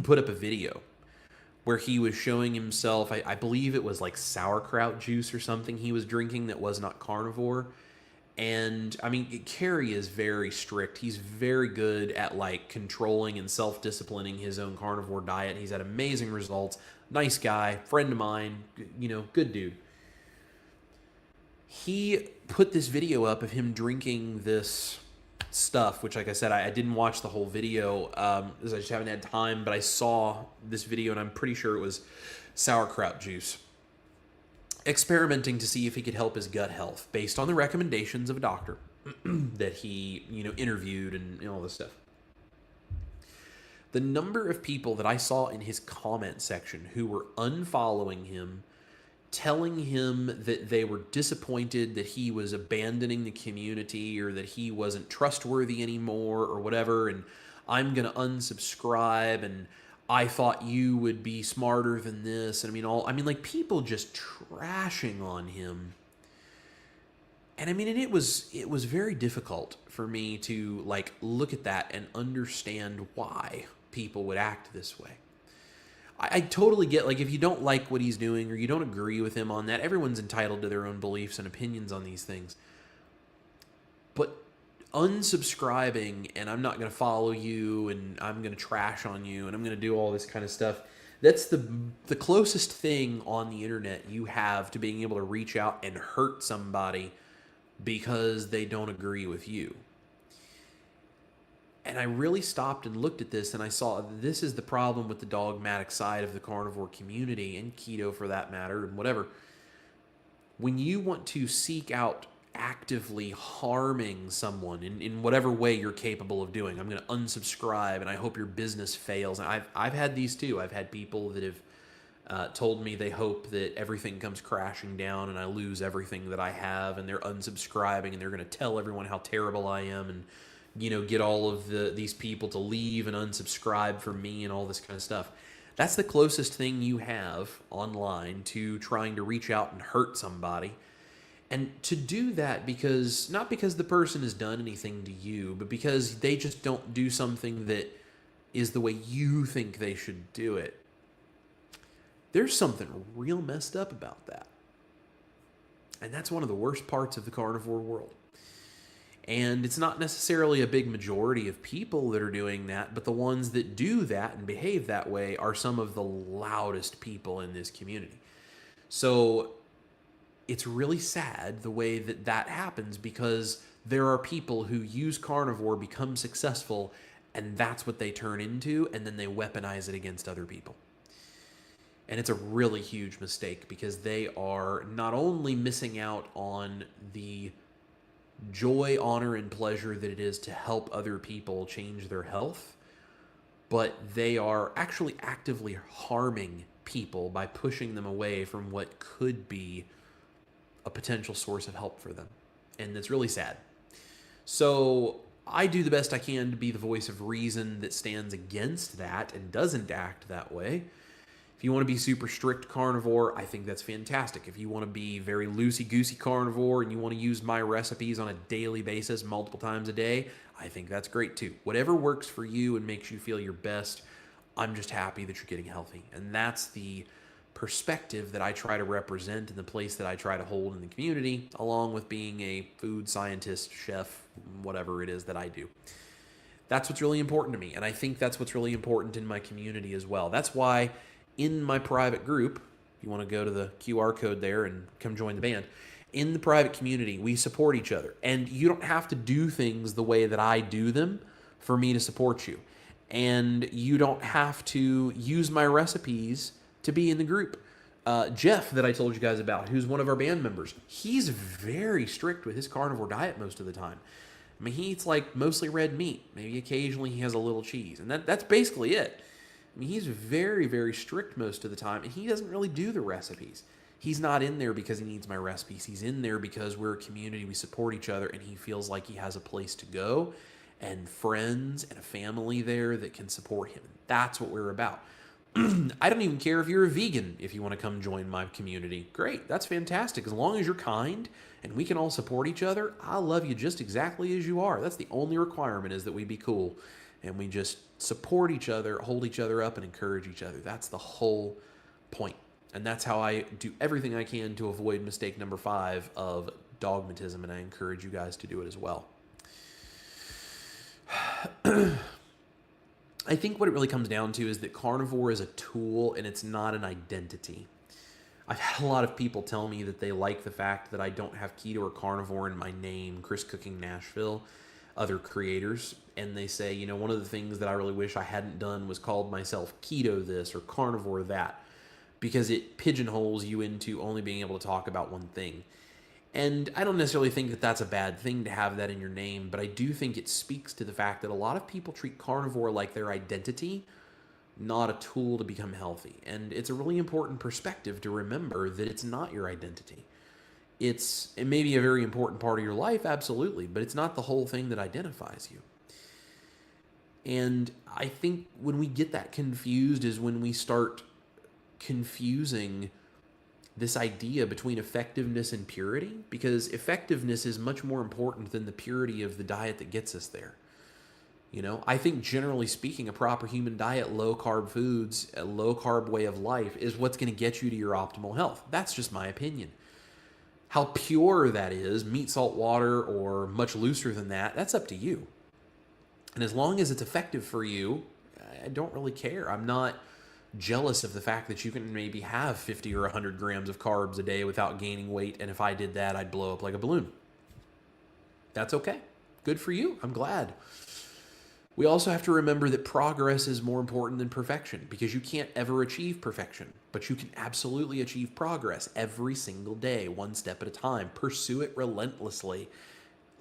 put up a video where he was showing himself, I believe it was like sauerkraut juice or something he was drinking that was not carnivore. And I mean, Carrie is very strict. He's very good at like controlling and self-disciplining his own carnivore diet. He's had amazing results. Nice guy, friend of mine, good dude. He put this video up of him drinking this stuff, which, like I said, I didn't watch the whole video because I just haven't had time, but I saw this video and I'm pretty sure it was sauerkraut juice, experimenting to see if he could help his gut health based on the recommendations of a doctor that he interviewed and all this stuff. The number of people that I saw in his comment section who were unfollowing him, telling him that they were disappointed that he was abandoning the community or that he wasn't trustworthy anymore or whatever, and I'm going to unsubscribe, and I thought you would be smarter than this, and like people just trashing on him. And it was very difficult for me to like look at that and understand why people would act this way. I totally get, like, if you don't like what he's doing or you don't agree with him on that, everyone's entitled to their own beliefs and opinions on these things. But unsubscribing and I'm not going to follow you and I'm going to trash on you and I'm going to do all this kind of stuff, that's the closest thing on the internet you have to being able to reach out and hurt somebody because they don't agree with you. And I really stopped and looked at this and I saw this is the problem with the dogmatic side of the carnivore community, and keto for that matter, and whatever. When you want to seek out actively harming someone in whatever way you're capable of doing, I'm going to unsubscribe and I hope your business fails. And I've had these too. I've had people that have told me they hope that everything comes crashing down and I lose everything that I have, and they're unsubscribing and they're going to tell everyone how terrible I am and get all of these people to leave and unsubscribe from me and all this kind of stuff. That's the closest thing you have online to trying to reach out and hurt somebody. And to do that not because the person has done anything to you, but because they just don't do something that is the way you think they should do it. There's something real messed up about that. And that's one of the worst parts of the carnivore world. And it's not necessarily a big majority of people that are doing that, but the ones that do that and behave that way are some of the loudest people in this community. So it's really sad the way that happens, because there are people who use carnivore, become successful, and that's what they turn into, and then they weaponize it against other people. And it's a really huge mistake because they are not only missing out on the joy, honor, and pleasure that it is to help other people change their health, but they are actually actively harming people by pushing them away from what could be a potential source of help for them. And it's really sad. So I do the best I can to be the voice of reason that stands against that and doesn't act that way. If you want to be super strict carnivore, I think that's fantastic. If you want to be very loosey-goosey carnivore and you want to use my recipes on a daily basis multiple times a day, I think that's great too. Whatever works for you and makes you feel your best, I'm just happy that you're getting healthy. And that's the perspective that I try to represent in the place that I try to hold in the community, along with being a food scientist, chef, whatever it is that I do. That's what's really important to me. And I think that's what's really important in my community as well. That's why in my private group, if you want to go to the QR code there and come join the band, in the private community, we support each other. And you don't have to do things the way that I do them for me to support you. And you don't have to use my recipes to be in the group. Jeff, that I told you guys about, who's one of our band members, he's very strict with his carnivore diet most of the time. I mean, he eats like mostly red meat. Maybe occasionally he has a little cheese. And that's basically it. I mean, he's very, very strict most of the time, and he doesn't really do the recipes. He's not in there because he needs my recipes. He's in there because we're a community, we support each other, and he feels like he has a place to go and friends and a family there that can support him. That's what we're about. I don't even care if you're a vegan. If you want to come join my community, great. That's fantastic. As long as you're kind and we can all support each other, I love you just exactly as you are. That's the only requirement, is that we be cool and we just support each other, hold each other up, and encourage each other. That's the whole point. And that's how I do everything I can to avoid mistake number 5 of dogmatism, and I encourage you guys to do it as well. I think what it really comes down to is that carnivore is a tool and it's not an identity. I've had a lot of people tell me that they like the fact that I don't have keto or carnivore in my name, Chris Cooking Nashville, other creators, and they say, you know, one of the things that I really wish I hadn't done was called myself keto this or carnivore that, because it pigeonholes you into only being able to talk about one thing. And I don't necessarily think that that's a bad thing to have that in your name, but I do think it speaks to the fact that a lot of people treat carnivore like their identity, not a tool to become healthy. And it's a really important perspective to remember that it's not your identity. It may be a very important part of your life, absolutely, but it's not the whole thing that identifies you. And I think when we get that confused is when we start confusing this idea between effectiveness and purity, because effectiveness is much more important than the purity of the diet that gets us there. You know, I think generally speaking, a proper human diet, low carb foods, a low carb way of life is what's going to get you to your optimal health. That's just my opinion. How pure that is, meat, salt, water, or much looser than that, that's up to you. And as long as it's effective for you, I don't really care. I'm not jealous of the fact that you can maybe have 50 or 100 grams of carbs a day without gaining weight, and if I did that, I'd blow up like a balloon. That's okay. Good for you. I'm glad. We also have to remember that progress is more important than perfection, because you can't ever achieve perfection, but you can absolutely achieve progress every single day, one step at a time. Pursue it relentlessly,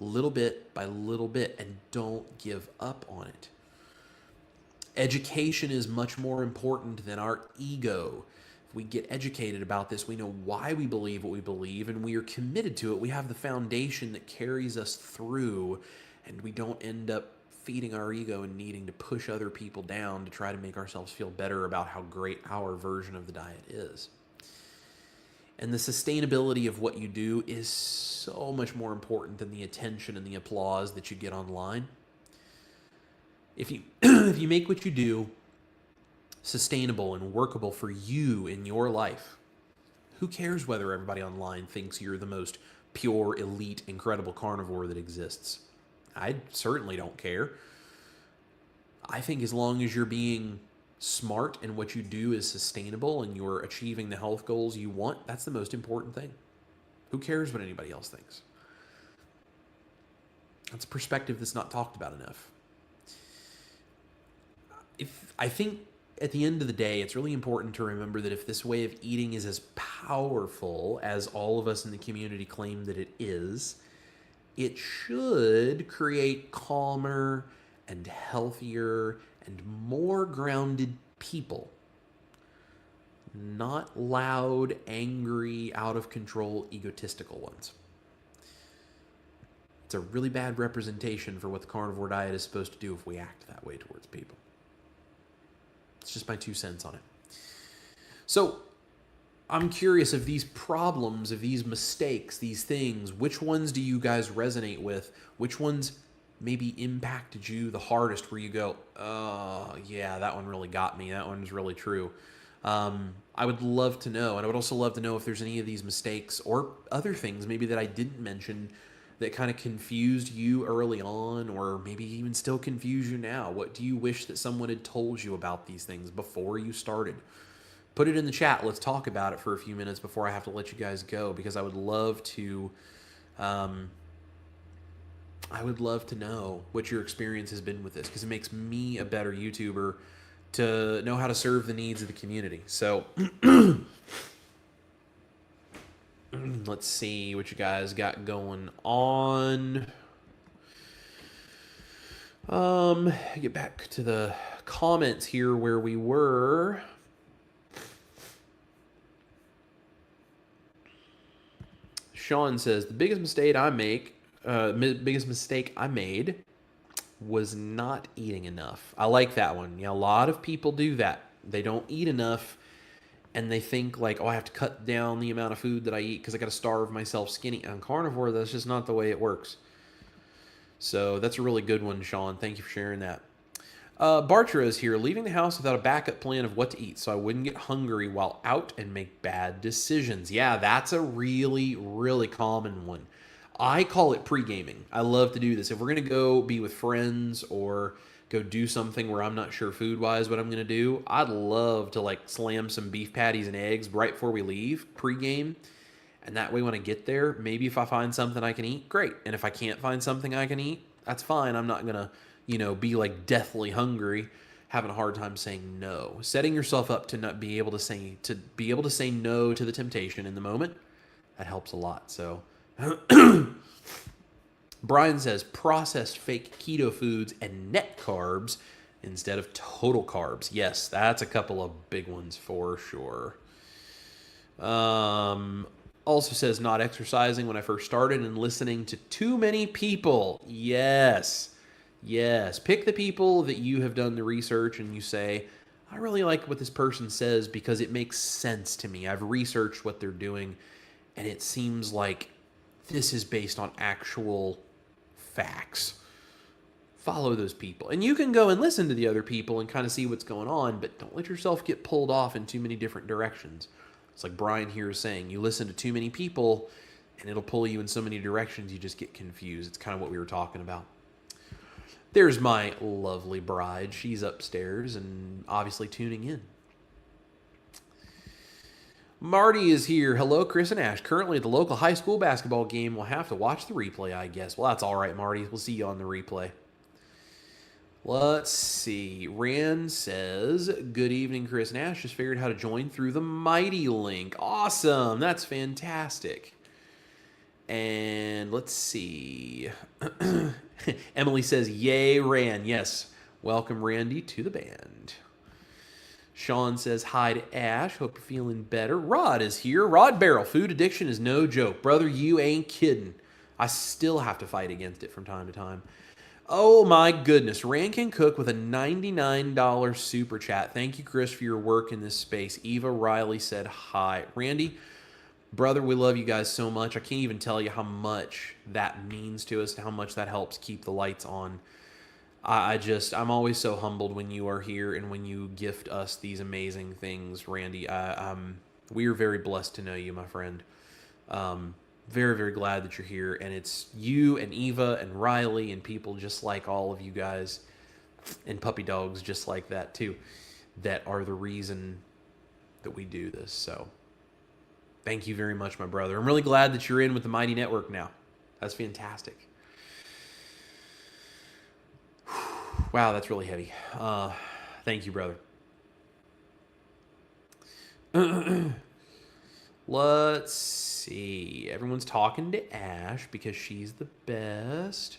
little bit by little bit, and don't give up on it. Education is much more important than our ego. If we get educated about this, we know why we believe what we believe, and we are committed to it. We have the foundation that carries us through, and we don't end up feeding our ego and needing to push other people down to try to make ourselves feel better about how great our version of the diet is. And the sustainability of what you do is so much more important than the attention and the applause that you get online. If you if you make what you do sustainable and workable for you in your life, who cares whether everybody online thinks you're the most pure, elite, incredible carnivore that exists? I certainly don't care. I think as long as you're being smart and what you do is sustainable and you're achieving the health goals you want, that's the most important thing. Who cares what anybody else thinks? That's a perspective that's not talked about enough. I think at the end of the day, it's really important to remember that if this way of eating is as powerful as all of us in the community claim that it is, it should create calmer and healthier and more grounded people. Not loud, angry, out of control, egotistical ones. It's a really bad representation for what the carnivore diet is supposed to do if we act that way towards people. It's just my 2 cents on it. So, I'm curious of these problems, of these mistakes, these things, which ones do you guys resonate with? Which ones maybe impacted you the hardest where you go, oh, yeah, that one really got me. That one's really true. I would love to know, and I would also love to know if there's any of these mistakes or other things maybe that I didn't mention that kind of confused you early on, or maybe even still confuse you now. What do you wish that someone had told you about these things before you started? Put it in the chat. Let's talk about it for a few minutes before I have to let you guys go, because I would love to know what your experience has been with this, because it makes me a better YouTuber to know how to serve the needs of the community. So let's see what you guys got going on. Get back to the comments here where we were. Sean says, the biggest mistake I made was not eating enough. I like that one. Yeah, a lot of people do that. They don't eat enough, and they think like, oh, I have to cut down the amount of food that I eat because I got to starve myself skinny. On carnivore, that's just not the way it works. So that's a really good one, Sean. Thank you for sharing that. Bartra is here, leaving the house without a backup plan of what to eat so I wouldn't get hungry while out and make bad decisions. Yeah, that's a really, really common one. I call it pre-gaming. I love to do this. If we're going to go be with friends or go do something where I'm not sure food-wise what I'm going to do, I'd love to like slam some beef patties and eggs right before we leave, pre-game. And that way when I get there, maybe if I find something I can eat, great. And if I can't find something I can eat, that's fine. I'm not going to, be like deathly hungry, having a hard time saying no. Setting yourself up to not be able to say no to the temptation in the moment, that helps a lot. So Brian says processed fake keto foods and net carbs instead of total carbs. Yes, that's a couple of big ones for sure. Also says not exercising when I first started and listening to too many people. Yes. Pick the people that you have done the research and you say, I really like what this person says because it makes sense to me. I've researched what they're doing and it seems like this is based on actual facts. Follow those people. And you can go and listen to the other people and kind of see what's going on, but don't let yourself get pulled off in too many different directions. It's like Brian here is saying, you listen to too many people and it'll pull you in so many directions you just get confused. It's kind of what we were talking about. There's my lovely bride. She's upstairs and obviously tuning in. Marty is here. Hello, Chris and Ash. Currently at the local high school basketball game. We'll have to watch the replay, I guess. Well, that's all right, Marty. We'll see you on the replay. Let's see. Rand says, good evening, Chris and Ash. Just figured how to join through the Mighty link. Awesome. That's fantastic. And let's see. Emily says, yay, Rand. Yes. Welcome, Randy, to the band. Sean says, hi to Ash. Hope you're feeling better. Rod is here. Rod Barrel. Food addiction is no joke. Brother, you ain't kidding. I still have to fight against it from time to time. Oh, my goodness. Rand can cook with a $99 super chat. Thank you, Chris, for your work in this space. Eva Riley said I'm Randy, brother, we love you guys so much. I can't even tell you how much that means to us and how much that helps keep the lights on. I'm always so humbled when you are here and when you gift us these amazing things, Randy. We are very blessed to know you, my friend. Very, very glad that you're here. And it's you and Eva and Riley and people just like all of you guys and puppy dogs just like that too, that are the reason that we do this. So thank you very much, my brother. I'm really glad that you're in with the Mighty Network now. That's fantastic. Wow, that's really heavy. Thank you, brother. Let's see. Everyone's talking to Ash because she's the best.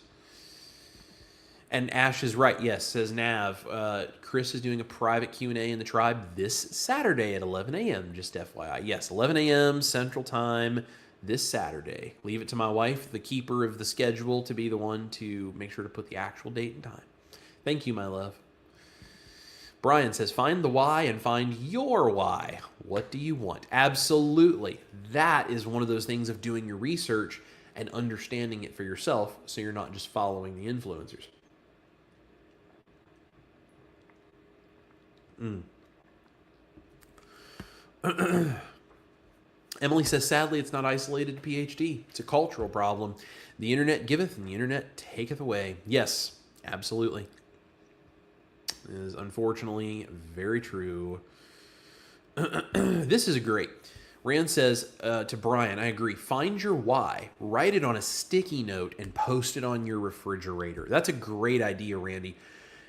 And Ash is right. Yes, says Nav. Chris is doing a private Q&A in the tribe this Saturday at 11 a.m. Just FYI. Yes, 11 a.m. Central Time this Saturday. Leave it to my wife, the keeper of the schedule, to be the one to make sure to put the actual date and time. Thank you, my love. Brian says, find the why and find your why. What do you want? Absolutely. That is one of those things of doing your research and understanding it for yourself so you're not just following the influencers. Emily says, sadly, it's not isolated to PhD. It's a cultural problem. The internet giveth and the internet taketh away. Yes, absolutely. It is unfortunately very true. This is great. Rand says to Brian, I agree. Find your why. Write it on a sticky note and post it on your refrigerator. That's a great idea, Randy.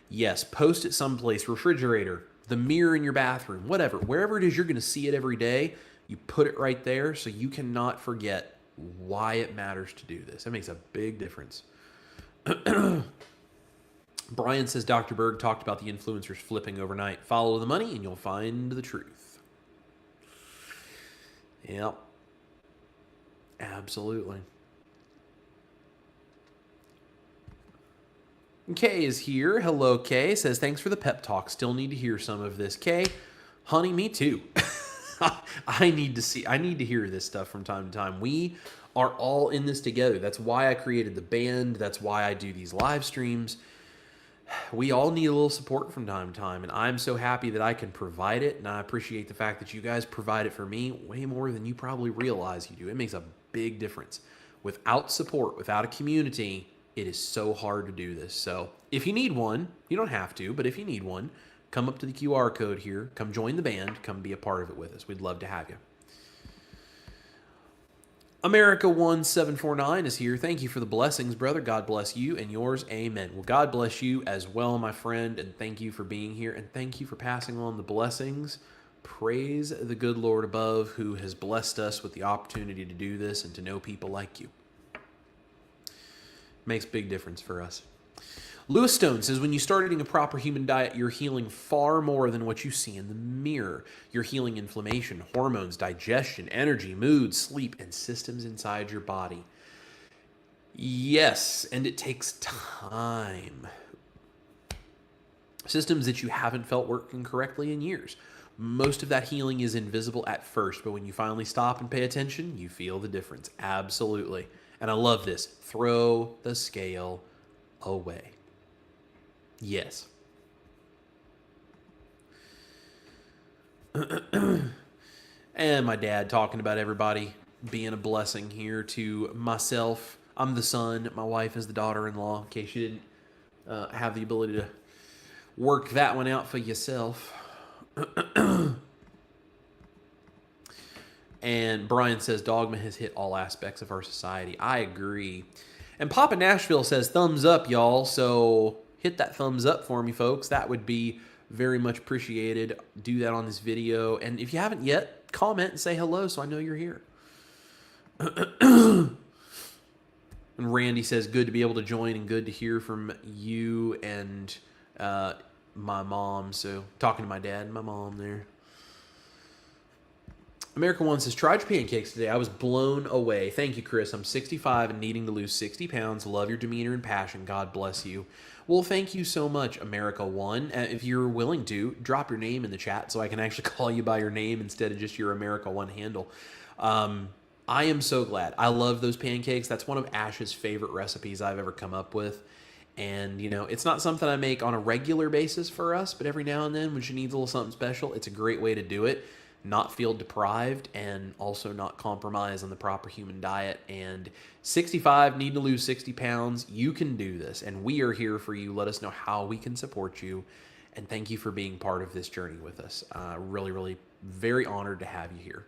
Yes, post it someplace. Refrigerator, the mirror in your bathroom, whatever. Wherever it is you're going to see it every day, you put it right there so you cannot forget why it matters to do this. That makes a big difference. Brian says Dr. Berg talked about the influencers flipping overnight. Follow the money and you'll find the truth. Yep. Absolutely. Kay is here. Hello, Kay. Says, thanks for the pep talk. Still need to hear some of this. Kay, honey, me too. I need to hear this stuff from time to time. We are all in this together. That's why I created the band. That's why I do these live streams. We all need a little support from time to time, and I'm so happy that I can provide it, and I appreciate the fact that you guys provide it for me way more than you probably realize you do. It makes a big difference. Without support, without a community, it is so hard to do this. So if you need one, you don't have to, but if you need one, come up to the QR code here, come join the band, come be a part of it with us. We'd love to have you. America1749 is here. Thank you for the blessings, brother. God bless you and yours. Amen. Well, God bless you as well, my friend, and thank you for being here, and thank you for passing on the blessings. Praise the good Lord above who has blessed us with the opportunity to do this and to know people like you. Makes a big difference for us. Lewis Stone says, when you start eating a proper human diet, you're healing far more than what you see in the mirror. You're healing inflammation, hormones, digestion, energy, mood, sleep, and systems inside your body. Yes, and it takes time. Systems that you haven't felt working correctly in years. Most of that healing is invisible at first, but when you finally stop and pay attention, you feel the difference. Absolutely. And I love this. Throw the scale away. Yes. And my dad talking about everybody being a blessing here to myself. I'm the son. My wife is the daughter-in-law, in case you didn't have the ability to work that one out for yourself. And Brian says, dogma has hit all aspects of our society. I agree. And Papa Nashville says, thumbs up, y'all. So hit that thumbs up for me, folks. That would be very much appreciated. Do that on this video. And if you haven't yet, comment and say hello so I know you're here. And Randy says, good to be able to join and good to hear from you and my mom. So talking to my dad and my mom there. America One says, tried your pancakes today. I was blown away. Thank you, Chris. I'm 65 and needing to lose 60 pounds. Love your demeanor and passion. God bless you. Well, thank you so much, America One. If you're willing to, drop your name in the chat so I can actually call you by your name instead of just your America One handle. I am so glad. I love those pancakes. That's one of Ash's favorite recipes I've ever come up with. And, you know, it's not something I make on a regular basis for us, but every now and then when she needs a little something special, it's a great way to do it. Not feel deprived and also not compromise on the proper human diet. And 65, need to lose 60 pounds. You can do this, and we are here for you. Let us know how we can support you. And thank you for being part of this journey with us. Really, really very honored to have you here.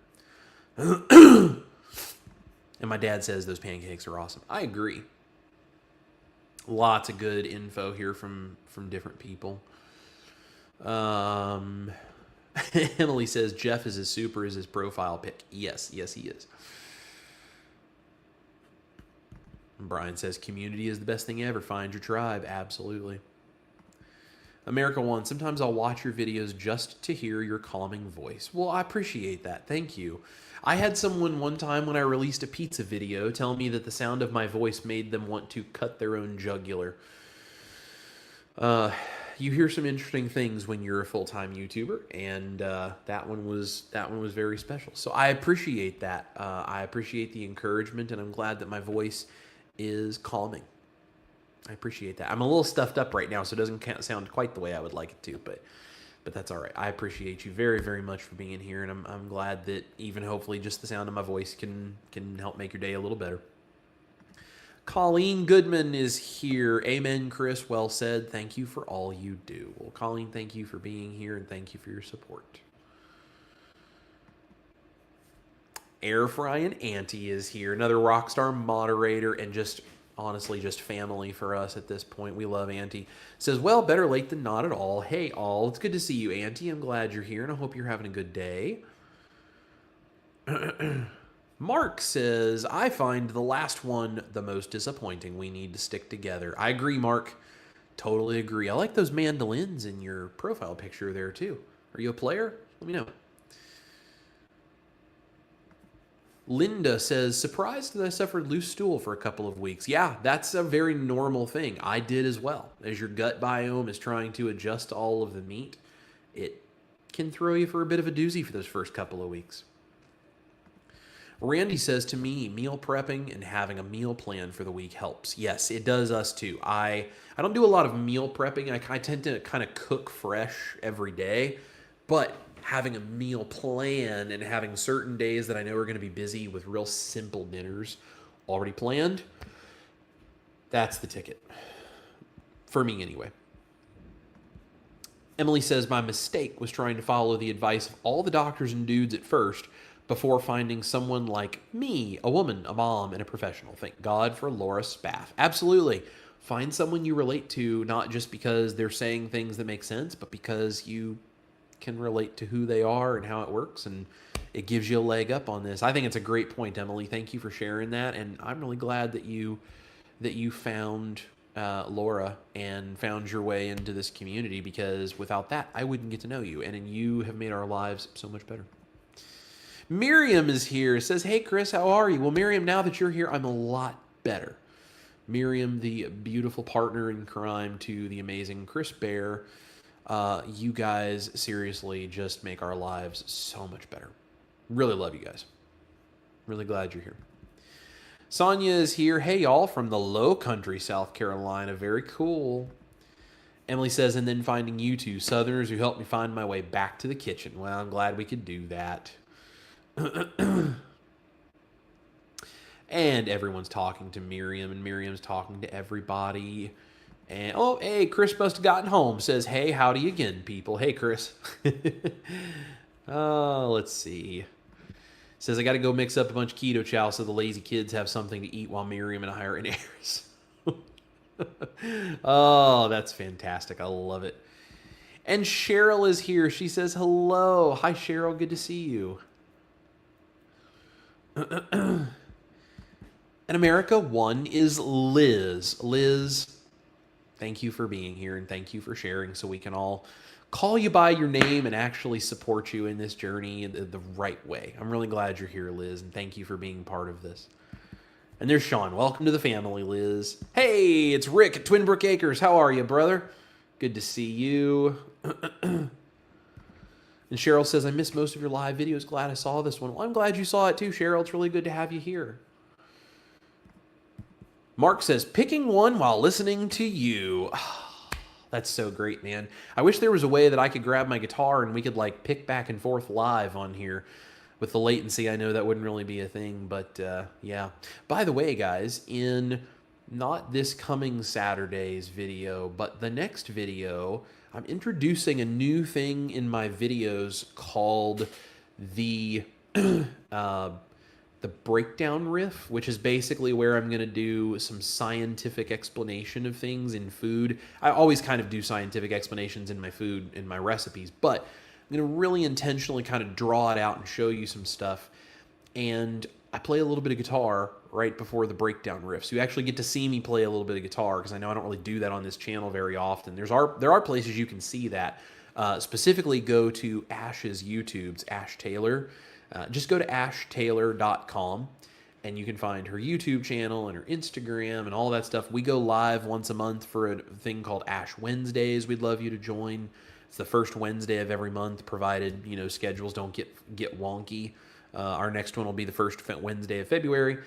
And my dad says those pancakes are awesome. I agree. Lots of good info here from different people. Emily says Jeff is as super as his profile pic. Yes, yes, he is. Brian says community is the best thing ever. Find your tribe. Absolutely. America One, sometimes I'll watch your videos just to hear your calming voice. Well, I appreciate that. Thank you. I had someone one time when I released a pizza video tell me that the sound of my voice made them want to cut their own jugular. You hear some interesting things when you're a full-time YouTuber, and that one was very special. So I appreciate that. I appreciate the encouragement, and I'm glad that my voice is calming. I appreciate that. I'm a little stuffed up right now, so it doesn't sound quite the way I would like it to, but that's all right. I appreciate you very, very much for being here, and I'm glad that even hopefully just the sound of my voice can help make your day a little better. Colleen Goodman is here. Amen, Chris. Well said. Thank you for all you do. Well, Colleen, thank you for being here, and thank you for your support. Air Frying Auntie is here. Another Rockstar moderator and just honestly just family for us at this point. We love Auntie. Says, well, better late than not at all. Hey, all. It's good to see you, Auntie. I'm glad you're here, and I hope you're having a good day. Mark says, I find the last one the most disappointing. We need to stick together. I agree, Mark. Totally agree. I like those mandolins in your profile picture there, too. Are you a player? Let me know. Linda says, surprised that I suffered loose stool for a couple of weeks. Yeah, that's a very normal thing. I did as well. As your gut biome is trying to adjust to all of the meat, it can throw you for a bit of a doozy for those first couple of weeks. Randy says, to me, meal prepping and having a meal plan for the week helps. Yes, it does us too. I don't do a lot of meal prepping. I tend to kind of cook fresh every day, but having a meal plan and having certain days that I know are going to be busy with real simple dinners already planned, that's the ticket. For me, anyway. Emily says, my mistake was trying to follow the advice of all the doctors and dudes at first before finding someone like me, a woman, a mom, and a professional. Thank God for Laura Spaff. Absolutely. Find someone you relate to, not just because they're saying things that make sense, but because you can relate to who they are and how it works, and it gives you a leg up on this. I think it's a great point, Emily. Thank you for sharing that, and I'm really glad that you found Laura and found your way into this community, because without that, I wouldn't get to know you, and you have made our lives so much better. Miriam is here. Says, hey, Chris, how are you? Well, Miriam, now that you're here, I'm a lot better. Miriam, the beautiful partner in crime to the amazing Chris Bear. You guys seriously just make our lives so much better. Really love you guys. Really glad you're here. Sonia is here. Hey, y'all, from the low country, South Carolina. Very cool. Emily says, and then finding you two Southerners who helped me find my way back to the kitchen. Well, I'm glad we could do that. And everyone's talking to Miriam, and Miriam's talking to everybody. And, oh, hey, Chris must have gotten home. Says, hey, howdy again, people. Hey, Chris. Oh, let's see. Says, I got to go mix up a bunch of keto chow so the lazy kids have something to eat while Miriam and I are in airs. Oh, that's fantastic. I love it. And Cheryl is here. She says, hello. Hi, Cheryl. Good to see you. And America One is Liz. Liz, thank you for being here, and thank you for sharing so we can all call you by your name and actually support you in this journey the right way. I'm really glad you're here, Liz, and thank you for being part of this. And there's Sean. Welcome to the family, Liz. Hey, it's Rick at Twin Brook Acres. How are you, brother? Good to see you. And Cheryl says, I missed most of your live videos. Glad I saw this one. Well, I'm glad you saw it too, Cheryl. It's really good to have you here. Mark says, picking one while listening to you. That's so great, man. I wish there was a way that I could grab my guitar and we could like pick back and forth live on here. With the latency, I know that wouldn't really be a thing, but yeah. By the way, guys, in not this coming Saturday's video, but the next video, I'm introducing a new thing in my videos called the breakdown riff, which is basically where I'm going to do some scientific explanation of things in food. I always kind of do scientific explanations in my food, in my recipes, but I'm going to really intentionally kind of draw it out and show you some stuff. And I play a little bit of guitar right before the breakdown riff. So you actually get to see me play a little bit of guitar, because I know I don't really do that on this channel very often. There are places you can see that. Specifically, go to Ash's YouTube's Ash Taylor. Just go to ashtaylor.com and you can find her YouTube channel and her Instagram and all that stuff. We go live once a month for a thing called Ash Wednesdays. We'd love you to join. It's the first Wednesday of every month, provided schedules don't get wonky. Our next one will be the first Wednesday of February.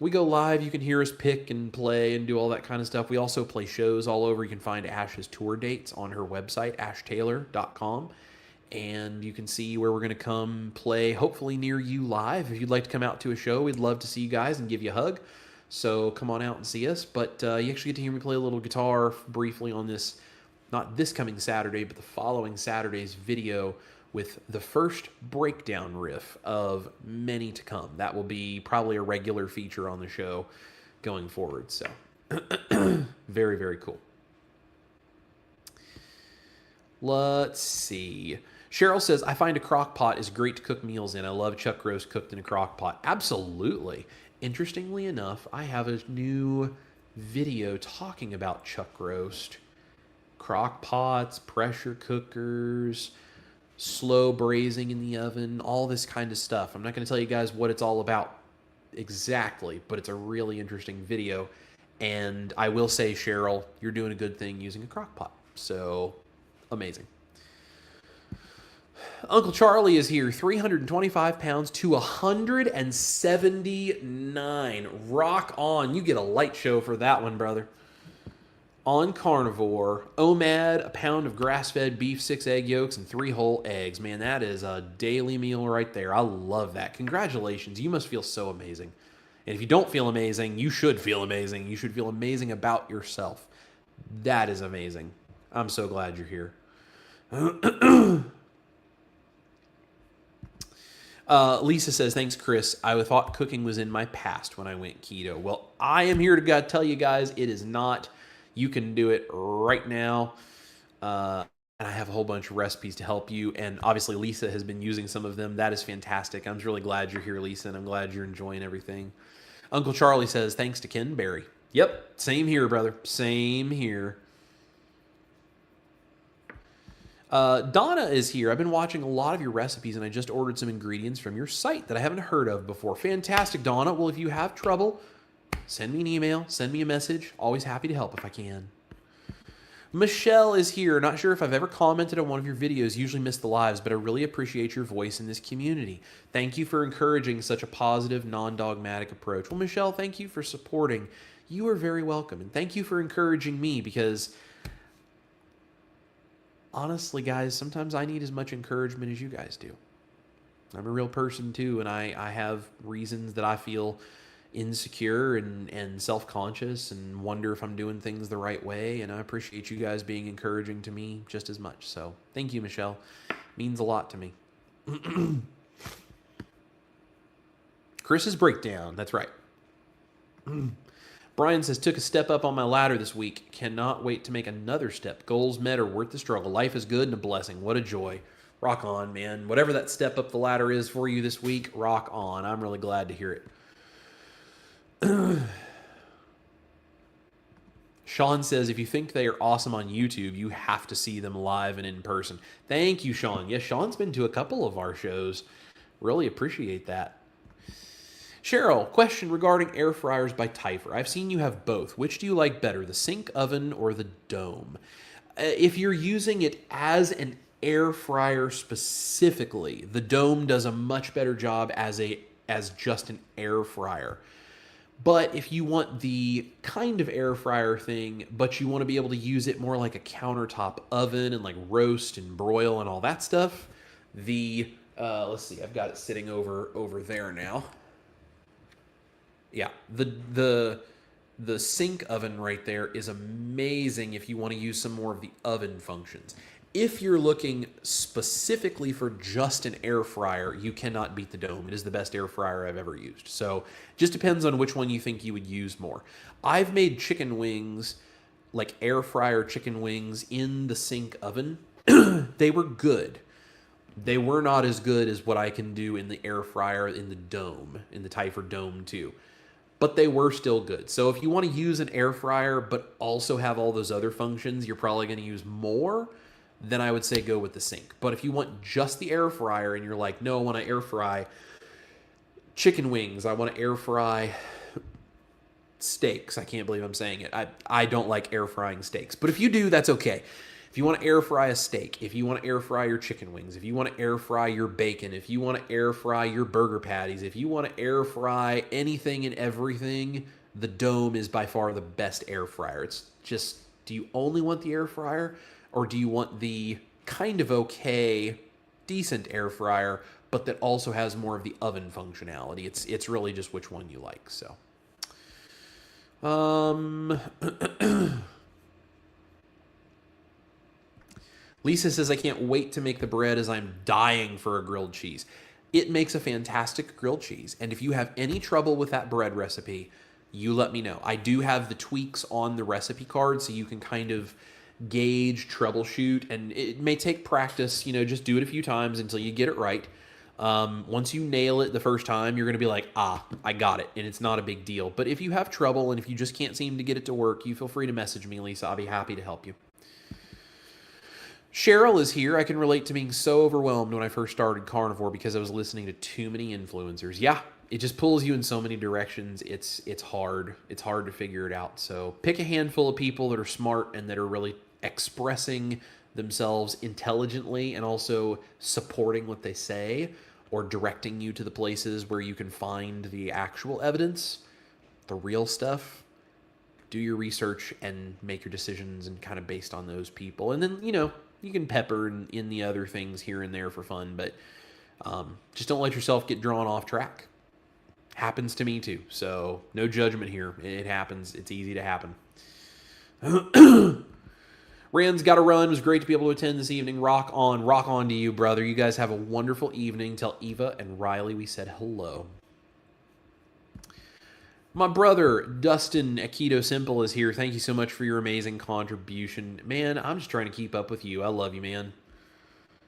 We go live. You can hear us pick and play and do all that kind of stuff. We also play shows all over. You can find Ash's tour dates on her website, ashtaylor.com. And you can see where we're going to come play, hopefully near you live. If you'd like to come out to a show, we'd love to see you guys and give you a hug. So come on out and see us. But you actually get to hear me play a little guitar briefly on this, not this coming Saturday, but the following Saturday's video with the first breakdown riff of many to come. That will be probably a regular feature on the show going forward. So very, very cool. Let's see. Cheryl says, I find a crock pot is great to cook meals in. I love chuck roast cooked in a crock pot. Absolutely. Interestingly enough, I have a new video talking about chuck roast, crock pots, pressure cookers, slow braising in the oven, all this kind of stuff. I'm not going to tell you guys what it's all about exactly, but it's a really interesting video. And I will say, Cheryl, you're doing a good thing using a crock pot. So amazing. Uncle Charlie is here, 325 pounds to 179. Rock on. You get a light show for that one, brother. On Carnivore, OMAD, a pound of grass-fed beef, 6 egg yolks, and 3 whole eggs. Man, that is a daily meal right there. I love that. Congratulations. You must feel so amazing. And if you don't feel amazing, you should feel amazing. You should feel amazing about yourself. That is amazing. I'm so glad you're here. Lisa says, thanks, Chris. I thought cooking was in my past when I went keto. Well, I am here to tell you guys it is not. You can do it right now. And I have a whole bunch of recipes to help you. And obviously, Lisa has been using some of them. That is fantastic. I'm really glad you're here, Lisa, and I'm glad you're enjoying everything. Uncle Charlie says, thanks to Ken Berry. Yep, same here, brother. Same here. Donna is here. I've been watching a lot of your recipes, and I just ordered some ingredients from your site that I haven't heard of before. Fantastic, Donna. Well, if you have trouble, send me an email, send me a message. Always happy to help if I can. Michelle is here. Not sure if I've ever commented on one of your videos. Usually miss the lives, but I really appreciate your voice in this community. Thank you for encouraging such a positive, non-dogmatic approach. Well, Michelle, thank you for supporting. You are very welcome, and thank you for encouraging me, because honestly, guys, sometimes I need as much encouragement as you guys do. I'm a real person too, and I have reasons that I feel insecure and self-conscious and wonder if I'm doing things the right way, and I appreciate you guys being encouraging to me just as much. So thank you, Michelle. It means a lot to me. Chris's breakdown. That's right. Brian says, took a step up on my ladder this week. Cannot wait to make another step. Goals met are worth the struggle. Life is good and a blessing. What a joy. Rock on, man. Whatever that step up the ladder is for you this week, rock on. I'm really glad to hear it. Sean says, if you think they are awesome on YouTube, you have to see them live and in person. Thank you, Sean. Yes, Sean's been to a couple of our shows. Really appreciate that. Cheryl, question regarding air fryers by Tyfer. I've seen you have both. Which do you like better, the sink oven or the dome? If you're using it as an air fryer specifically, the dome does a much better job as just an air fryer. But if you want the kind of air fryer thing, but you want to be able to use it more like a countertop oven and like roast and broil and all that stuff, the let's see, I've got it sitting over there now. Yeah, the sink oven right there is amazing if you want to use some more of the oven functions. If you're looking specifically for just an air fryer, you cannot beat the dome. It is the best air fryer I've ever used. So just depends on which one you think you would use more. I've made chicken wings, like air fryer chicken wings in the sink oven. They were good. They were not as good as what I can do in the air fryer in the Dome, in the Typhor Dome 2. But they were still good. So if you want to use an air fryer but also have all those other functions, you're probably going to use more, then I would say go with the sink. But if you want just the air fryer and you're like, no, I want to air fry chicken wings, I want to air fry steaks. I can't believe I'm saying it. I don't like air frying steaks. But if you do, that's okay. If you want to air fry a steak, if you want to air fry your chicken wings, if you want to air fry your bacon, if you want to air fry your burger patties, if you want to air fry anything and everything, the Dome is by far the best air fryer. It's just, do you only want the air fryer, or do you want the kind of okay, decent air fryer, but that also has more of the oven functionality? It's really just which one you like. So Lisa says, I can't wait to make the bread as I'm dying for a grilled cheese. It makes a fantastic grilled cheese. And if you have any trouble with that bread recipe, you let me know. I do have the tweaks on the recipe card so you can kind of gauge, troubleshoot, and it may take practice. Just do it a few times until you get it right. Once you nail it the first time, you're going to be like, I got it. And it's not a big deal. But if you have trouble and if you just can't seem to get it to work, you feel free to message me, Lisa. I'll be happy to help you. Cheryl is here. I can relate to being so overwhelmed when I first started Carnivore because I was listening to too many influencers. Yeah, it just pulls you in so many directions. It's hard. It's hard to figure it out. So pick a handful of people that are smart and that are really expressing themselves intelligently and also supporting what they say or directing you to the places where you can find the actual evidence, the real stuff. Do your research and make your decisions and kind of based on those people. And then, you can pepper in the other things here and there for fun, but just don't let yourself get drawn off track. Happens to me too, so no judgment here. It happens. It's easy to happen. Rand's got to run. It was great to be able to attend this evening. Rock on to you, brother. You guys have a wonderful evening. Tell Eva and Riley we said hello. My brother, Dustin at Keto Simple, is here. Thank you so much for your amazing contribution. Man, I'm just trying to keep up with you. I love you, man.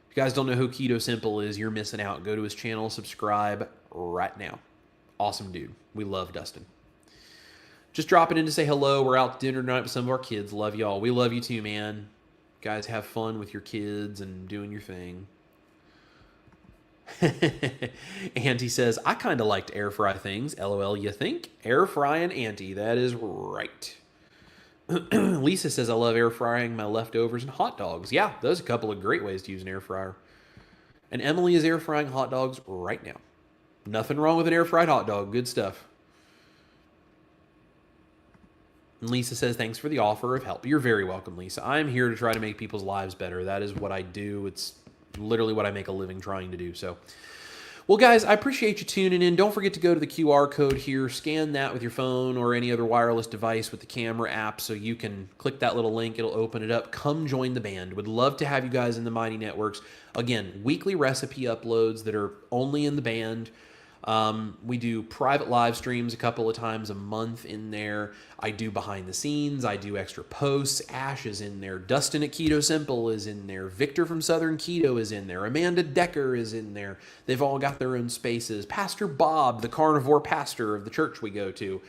If you guys don't know who Keto Simple is, you're missing out. Go to his channel, subscribe right now. Awesome dude. We love Dustin. Just dropping in to say hello. We're out to dinner tonight with some of our kids. Love y'all. We love you too, man. You guys have fun with your kids and doing your thing. Auntie says, I kind of like to air fry things. LOL, you think? Air frying Auntie. That is right. Lisa says, I love air frying my leftovers and hot dogs. Yeah, those are a couple of great ways to use an air fryer. And Emily is air frying hot dogs right now. Nothing wrong with an air fried hot dog. Good stuff. And Lisa says, thanks for the offer of help. You're very welcome, Lisa. I'm here to try to make people's lives better. That is what I do. It's literally what I make a living trying to do. So, well, guys, I appreciate you tuning in. Don't forget to go to the QR code here, scan that with your phone or any other wireless device with the camera app so you can click that little link. It'll open it up. Come join the band. Would love to have you guys in the Mighty Networks. Again, weekly recipe uploads that are only in the band. We do private live streams a couple of times a month in there. I do behind the scenes. I do extra posts. Ash is in there. Dustin at Keto Simple is in there. Victor from Southern Keto is in there. Amanda Decker is in there. They've all got their own spaces. Pastor Bob, the carnivore pastor of the church we go to,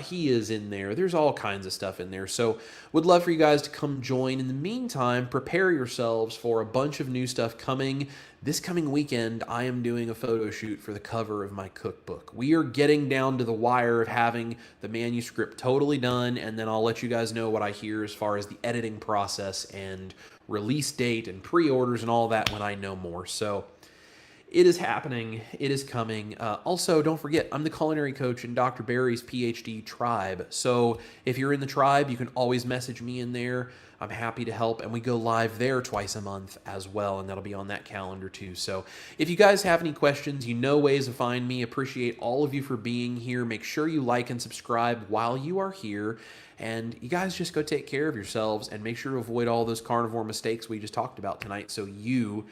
he is in there. There's all kinds of stuff in there. So would love for you guys to come join. In the meantime, prepare yourselves for a bunch of new stuff coming. This coming weekend, I am doing a photo shoot for the cover of my cookbook. We are getting down to the wire of having the manuscript totally done, and then I'll let you guys know what I hear as far as the editing process and release date and pre-orders and all that when I know more. So it is happening. It is coming. Also, don't forget, I'm the culinary coach in Dr. Barry's PhD tribe. So if you're in the tribe, you can always message me in there. I'm happy to help, and we go live there twice a month as well, and that'll be on that calendar too. So if you guys have any questions, you know ways to find me. Appreciate all of you for being here. Make sure you like and subscribe while you are here, and you guys just go take care of yourselves and make sure to avoid all those carnivore mistakes we just talked about tonight so you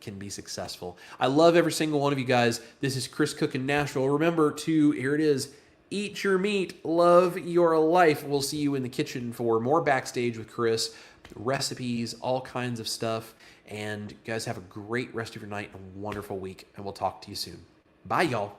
can be successful. I love every single one of you guys. This is Chris Cook in Nashville. Remember to, here it is, eat your meat, love your life. We'll see you in the kitchen for more Backstage with Chris. recipes, all kinds of stuff. And you guys have a great rest of your night, a wonderful week, and we'll talk to you soon. Bye, y'all.